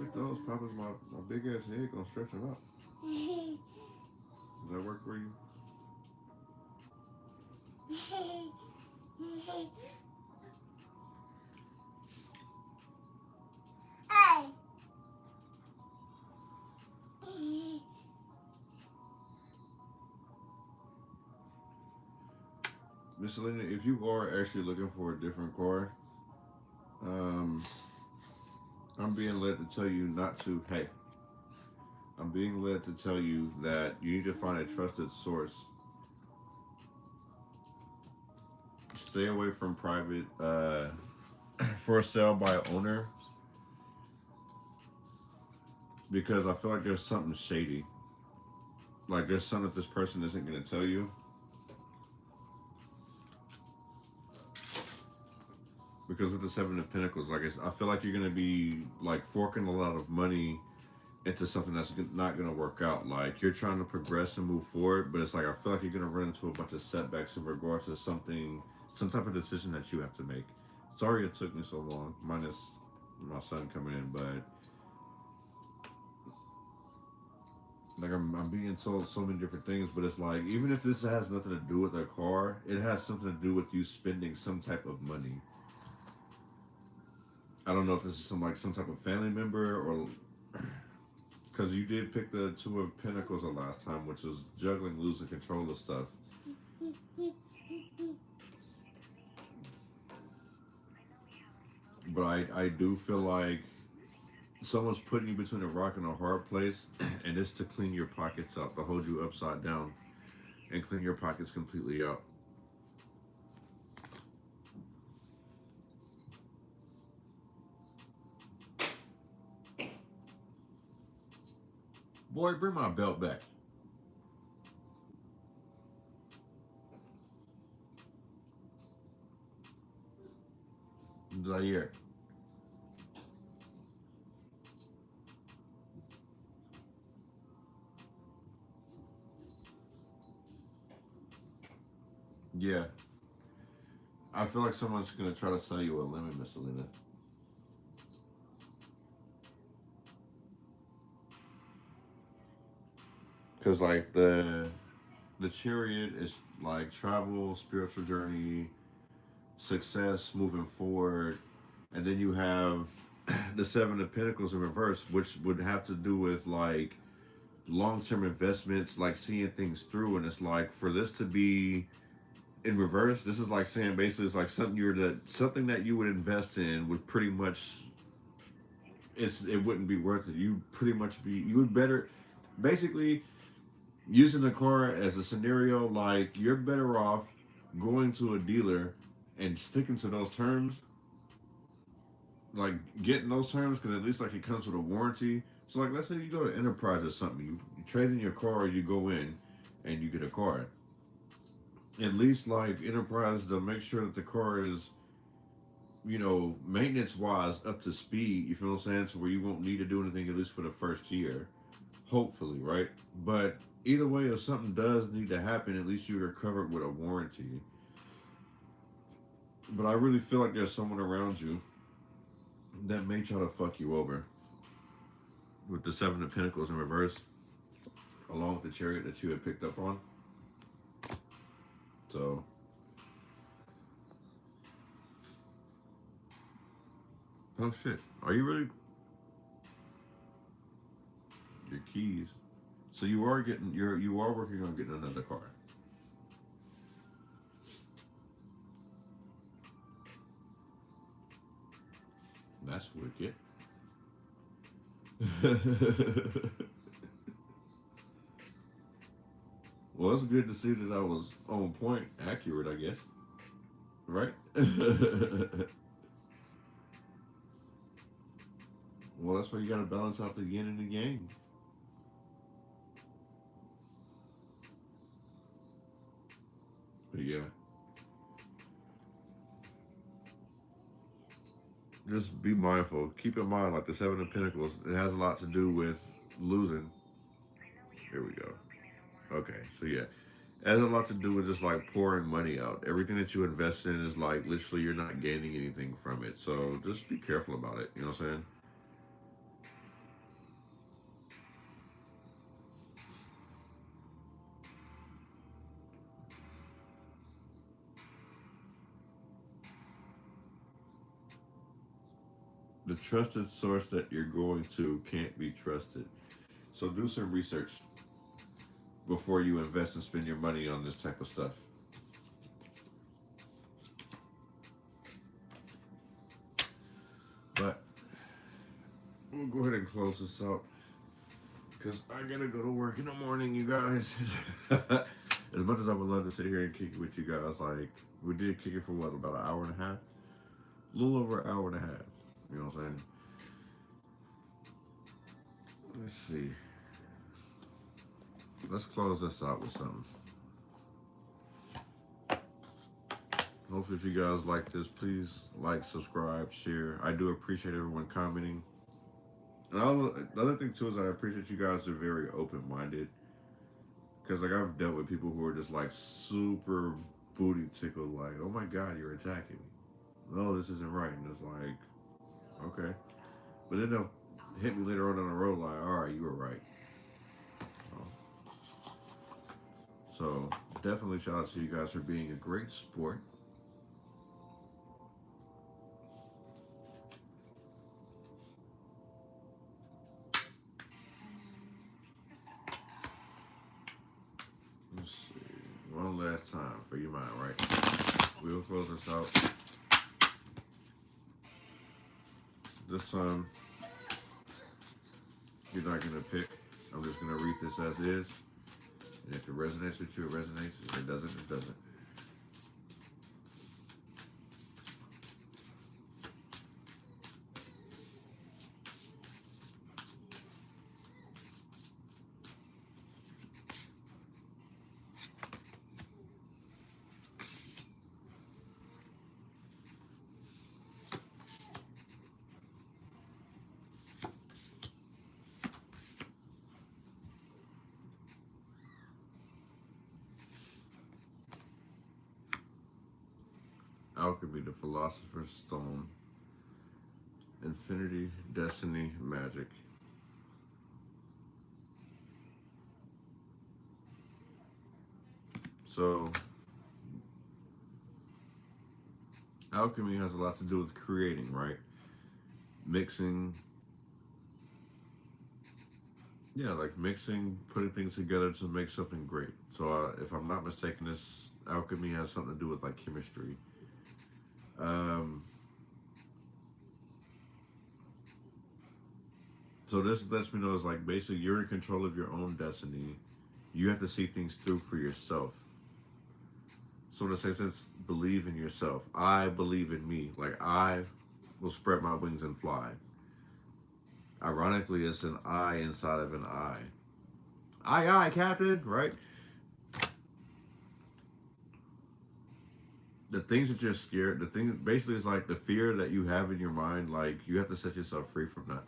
pick those. Papa's my big ass head gonna stretch it out. Does that work for you? Miss Selena, if you are actually looking for a different card, I'm being led to tell you not to. Hey, I'm being led to tell you that you need to find a trusted source. Stay away from private for sale by owner, because I feel like there's something shady. Like there's something that this person isn't going to tell you. Because with the Seven of Pentacles, like I feel like you're going to be like forking a lot of money into something that's not going to work out. Like you're trying to progress and move forward, but it's like I feel like you're going to run into a bunch of setbacks in regards to something, some type of decision that you have to make. Sorry it took me so long, minus my son coming in, but like I'm being told so many different things, but it's like even if this has nothing to do with a car, it has something to do with you spending some type of money. I don't know if this is some type of family member or because you did pick the Two of Pentacles the last time, which was juggling, losing control of stuff. But I do feel like someone's putting you between a rock and a hard place, and it's to clean your pockets out, to hold you upside down and clean your pockets completely out. Boy, bring my belt back. Zaire. Yeah. I feel like someone's going to try to sell you a lemon, Miss Selena. Because like the Chariot is like travel, spiritual journey, success, moving forward. And then you have the Seven of Pentacles in reverse, which would have to do with like long-term investments, like seeing things through. And it's like for this to be in reverse, this is like saying basically it's like something that you would invest in would pretty much it wouldn't be worth it. You would better basically using the car as a scenario, like you're better off going to a dealer and sticking to those terms, like getting those terms, because at least like it comes with a warranty. So like let's say you go to Enterprise or something, you trade in your car, you go in and you get a car. At least like Enterprise to make sure that the car is, you know, maintenance wise up to speed, you feel what I'm saying, so where you won't need to do anything at least for the first year. Hopefully, right? But either way, if something does need to happen, at least you're covered with a warranty. But I really feel like there's someone around you that may try to fuck you over with the Seven of Pentacles in reverse, along with the Chariot that you had picked up on. So oh shit, are you really? Your keys. So you are working on getting another car. That's wicked. Well, it's good to see that I was on point, accurate, I guess. Right? Well, that's why you gotta balance out the yin and the yang. But yeah. Just be mindful. Keep in mind, like the Seven of Pentacles, it has a lot to do with losing. Here we go. Okay, so yeah. It has a lot to do with just like pouring money out. Everything that you invest in is like literally you're not gaining anything from it. So just be careful about it. You know what I'm saying? the trusted source that you're going to can't be trusted. So do some research before you invest and spend your money on this type of stuff. But we'll go ahead and close this out because I gotta go to work in the morning, you guys. As much as I would love to sit here and kick it with you guys, like we did kick it for what, about an hour and a half? A little over an hour and a half. You know what I'm saying? Let's see. Let's close this out with something. Hopefully if you guys like this, please like, subscribe, share. I do appreciate everyone commenting. And the other thing too is I appreciate you guys are very open-minded. Because like I've dealt with people who are just like super booty tickled, like, oh my God, you're attacking me. No, this isn't right. And it's like, okay. But then they'll hit me later on down the road like, all right, you were right. So definitely shout out to you guys for being a great sport. Let's see. One last time for your mind, right? We'll close this out. This time, you're not going to pick. I'm just going to read this as is. And if it resonates with you, it resonates. If it doesn't, it doesn't. Alchemy, the Philosopher's Stone, Infinity, Destiny, Magic. So, alchemy has a lot to do with creating, right? Mixing, mixing, putting things together to make something great. So, if I'm not mistaken, this alchemy has something to do with like chemistry. So this lets me know is like basically you're in control of your own destiny. You have to see things through for yourself. So in the same sense, believe in yourself. I believe in me. Like I will spread my wings and fly. Ironically, it's an I inside of an I. Aye, Captain, right? The things that you're scared, the thing basically is like the fear that you have in your mind, like you have to set yourself free from that.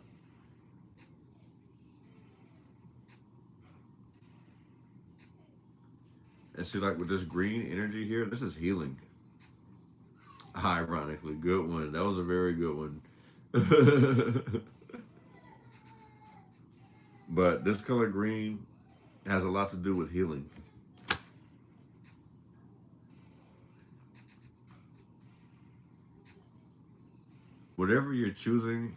And see, like with this green energy here, this is healing. Ironically, good one. That was a very good one. But this color green has a lot to do with healing. Whatever you're choosing,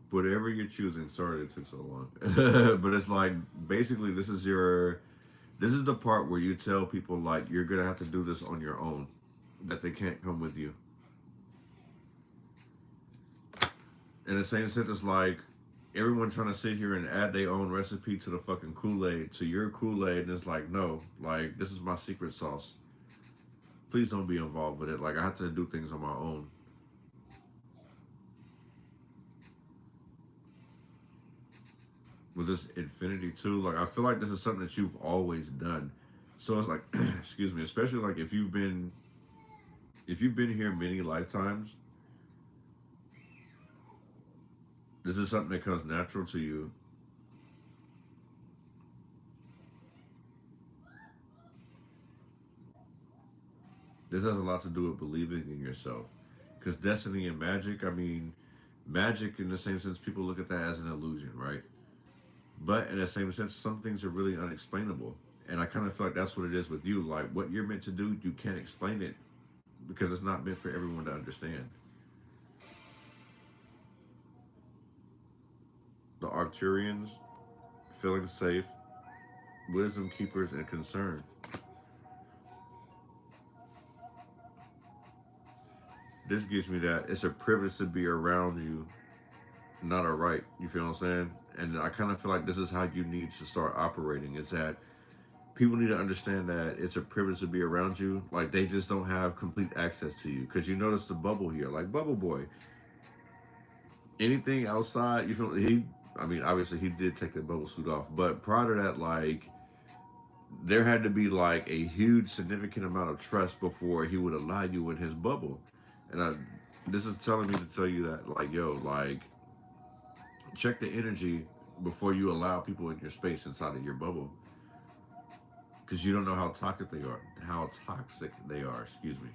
whatever you're choosing, sorry it took so long. But it's like basically this is the part where you tell people like you're gonna have to do this on your own, that they can't come with you. In the same sense, it's like everyone trying to sit here and add their own recipe to the fucking Kool-Aid, to your Kool-Aid, and it's like, no, like this is my secret sauce. Please don't be involved with it. Like I have to do things on my own. With this infinity too, like I feel like this is something that you've always done. So it's like, excuse me, especially like if you've been here many lifetimes, this is something that comes natural to you. This has a lot to do with believing in yourself. Because destiny and magic, I mean, Magic, in the same sense, people look at that as an illusion, right? But in the same sense, some things are really unexplainable. And I kind of feel like that's what it is with you. Like, what you're meant to do, you can't explain it because it's not meant for everyone to understand. The Arcturians, feeling safe, wisdom keepers, and concern. This gives me that it's a privilege to be around you, not a right. You feel what I'm saying? And I kind of feel like this is how you need to start operating. Is that people need to understand that it's a privilege to be around you. Like, they just don't have complete access to you. Because you notice the bubble here, like Bubble Boy. Anything outside, you feel he. I mean, obviously he did take the bubble suit off, but prior to that, like there had to be like a huge, significant amount of trust before he would allow you in his bubble. And this is telling me to tell you that, like, yo, like, check the energy before you allow people in your space inside of your bubble, because you don't know how toxic they are. How toxic they are. Excuse me.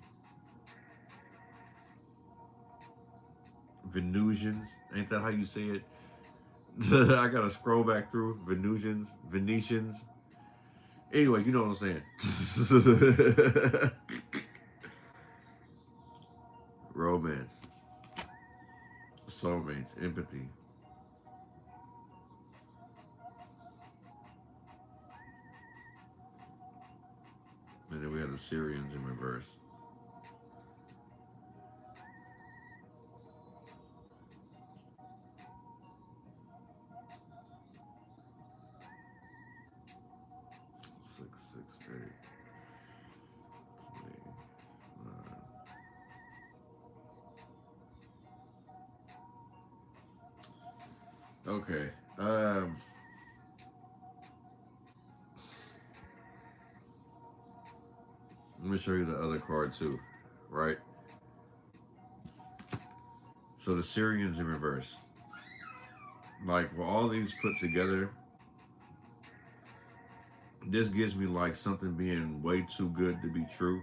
Venusians, ain't that how you say it? I gotta scroll back through Venusians, Venetians. Anyway, you know what I'm saying. Romance, soulmates, empathy. And then we have the Syrians in reverse. Six, six, eight, 29. Okay. Let me show you the other card too, right? So the Syrians in reverse. Like, with all these put together, this gives me like something being way too good to be true.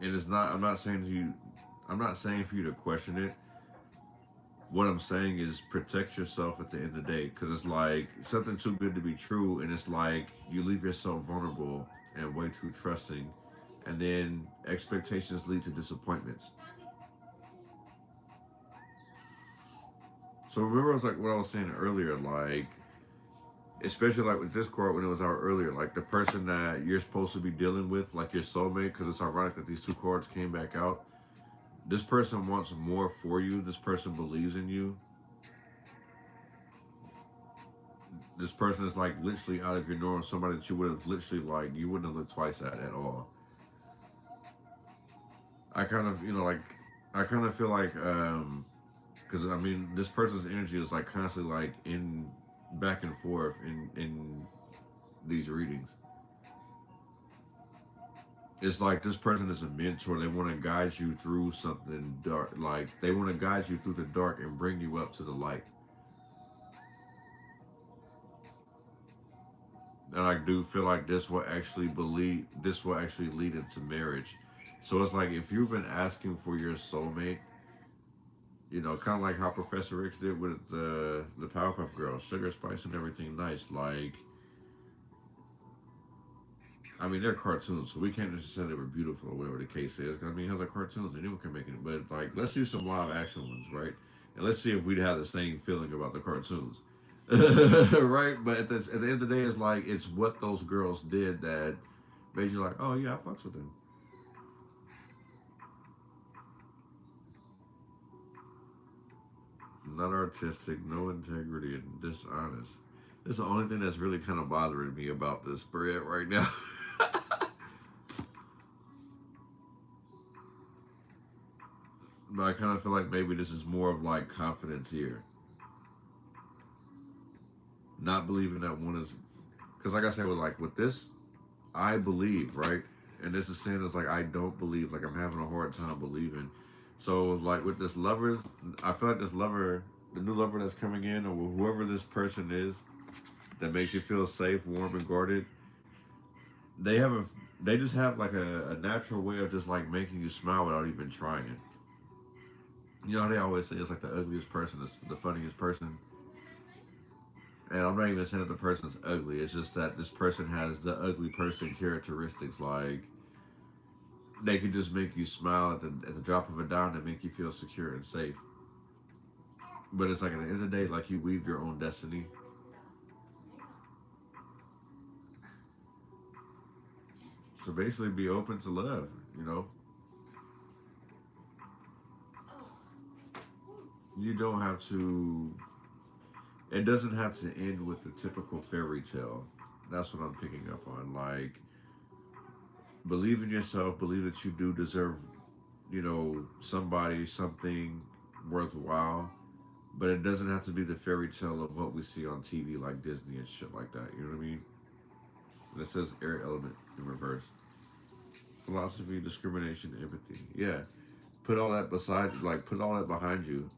And it's not, I'm not saying to you, I'm not saying for you to question it. What I'm saying is protect yourself at the end of the day, because it's like something too good to be true, and it's like you leave yourself vulnerable and way too trusting, and then expectations lead to disappointments. So remember, it's like what I was saying earlier, like especially like with this card when it was out earlier, like the person that you're supposed to be dealing with, like your soulmate, because it's ironic that these two cards came back out. This person wants more for you. This person believes in you. This person is like literally out of your norm. Somebody that you would have literally like you wouldn't have looked twice at all. I kind of like I kind of feel like because I mean this person's energy is like constantly like in back and forth in these readings. It's like this person is a mentor. They want to guide you through something dark. Like they want to guide you through the dark and bring you up to the light. And I do feel like this will actually lead into marriage. So it's like if you've been asking for your soulmate, kind of like how Professor X did with the Powerpuff Girls, sugar, spice, and everything nice. Like, I mean, they're cartoons, so we can't just say they were beautiful or whatever the case is. I mean, they're cartoons, anyone can make it. But like, let's do some live action ones, right? And let's see if we'd have the same feeling about the cartoons. Right? But at the end of the day, it's like it's what those girls did that made you like, oh yeah, I fucks with them. Not artistic, no integrity, and dishonest. That's the only thing that's really kind of bothering me about this spread right now. But I kind of feel like maybe this is more of like confidence here, not believing that one is, because like I said, with this, I believe, right, and this is saying is like I don't believe, like I'm having a hard time believing. So like with this lovers, I feel like this lover, the new lover that's coming in, or whoever this person is, that makes you feel safe, warm, and guarded. They have a, they just have like a natural way of just like making you smile without even trying. You know, they always say it's like the ugliest person is the funniest person. And I'm not even saying that the person's ugly. It's just that this person has the ugly person characteristics. Like, they can just make you smile at the drop of a dime and make you feel secure and safe. But it's like at the end of the day, like you weave your own destiny. So basically, be open to love. You know, you don't have to. It doesn't have to end with the typical fairy tale. That's what I'm picking up on. Like, believe in yourself. Believe that you do deserve, somebody, something worthwhile. But it doesn't have to be the fairy tale of what we see on TV, like Disney and shit like that. You know what I mean? And it says air element in reverse. Philosophy, discrimination, empathy. Yeah. Put all that beside, like, put all that behind you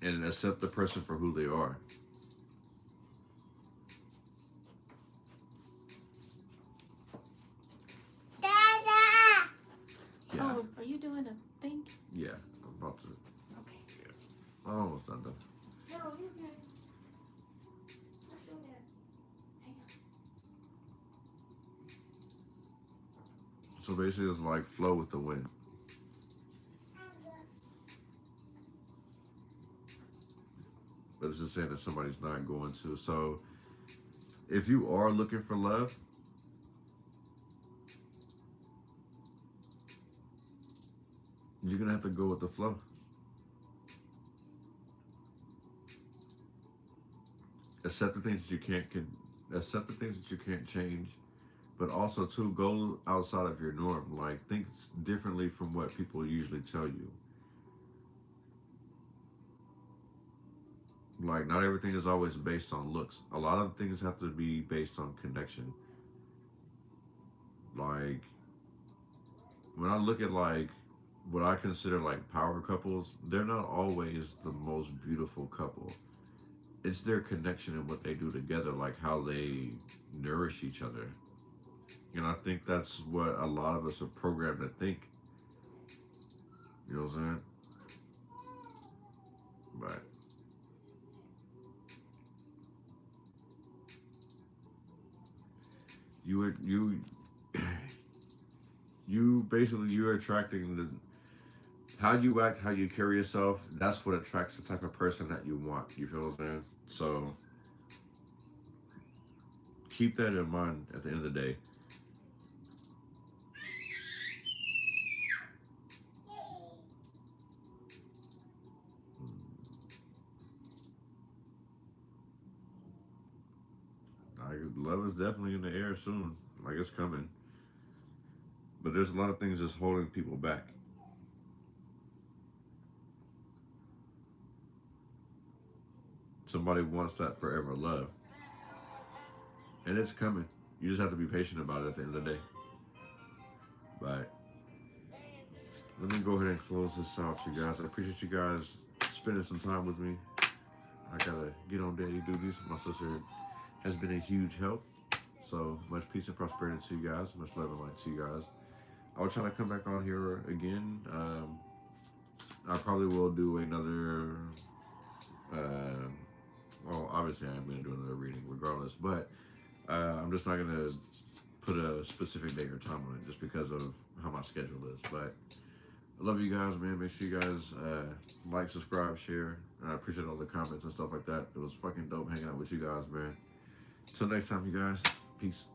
and accept the person for who they are. Dada. Yeah. Oh, are you doing a thing? Yeah. I'm about to. Okay. Yeah. I'm almost done though. No, you can. Let's do that. So basically, it's like flow with the wind. But it's just saying that somebody's not going to. So if you are looking for love, you're gonna have to go with the flow. Accept the things that you accept the things that you can't change, but also to go outside of your norm. Like, think differently from what people usually tell you. Like, not everything is always based on looks. A lot of things have to be based on connection. Like, when I look at like what I consider like power couples, they're not always the most beautiful couple. It's their connection and what they do together, like how they nourish each other. And I think that's what a lot of us are programmed to think. You know what I'm saying? But you basically, you're attracting the how you act, how you carry yourself. That's what attracts the type of person that you want. You feel what I'm saying? So keep that in mind at the end of the day. Love is definitely in the air soon. Like, it's coming. But there's a lot of things just holding people back. Somebody wants that forever love. And it's coming. You just have to be patient about it at the end of the day. But let me go ahead and close this out, you guys. I appreciate you guys spending some time with me. I gotta get on daily duties. My sister has been a huge help. So much peace and prosperity to you guys. Much love and light to you guys. I will try to come back on here again. I probably will do another. Well, obviously, I'm going to do another reading regardless. But I'm just not going to put a specific date or time on it just because of how my schedule is. But I love you guys, man. Make sure you guys like, subscribe, share. And I appreciate all the comments and stuff like that. It was fucking dope hanging out with you guys, man. Till next time, you guys. Peace.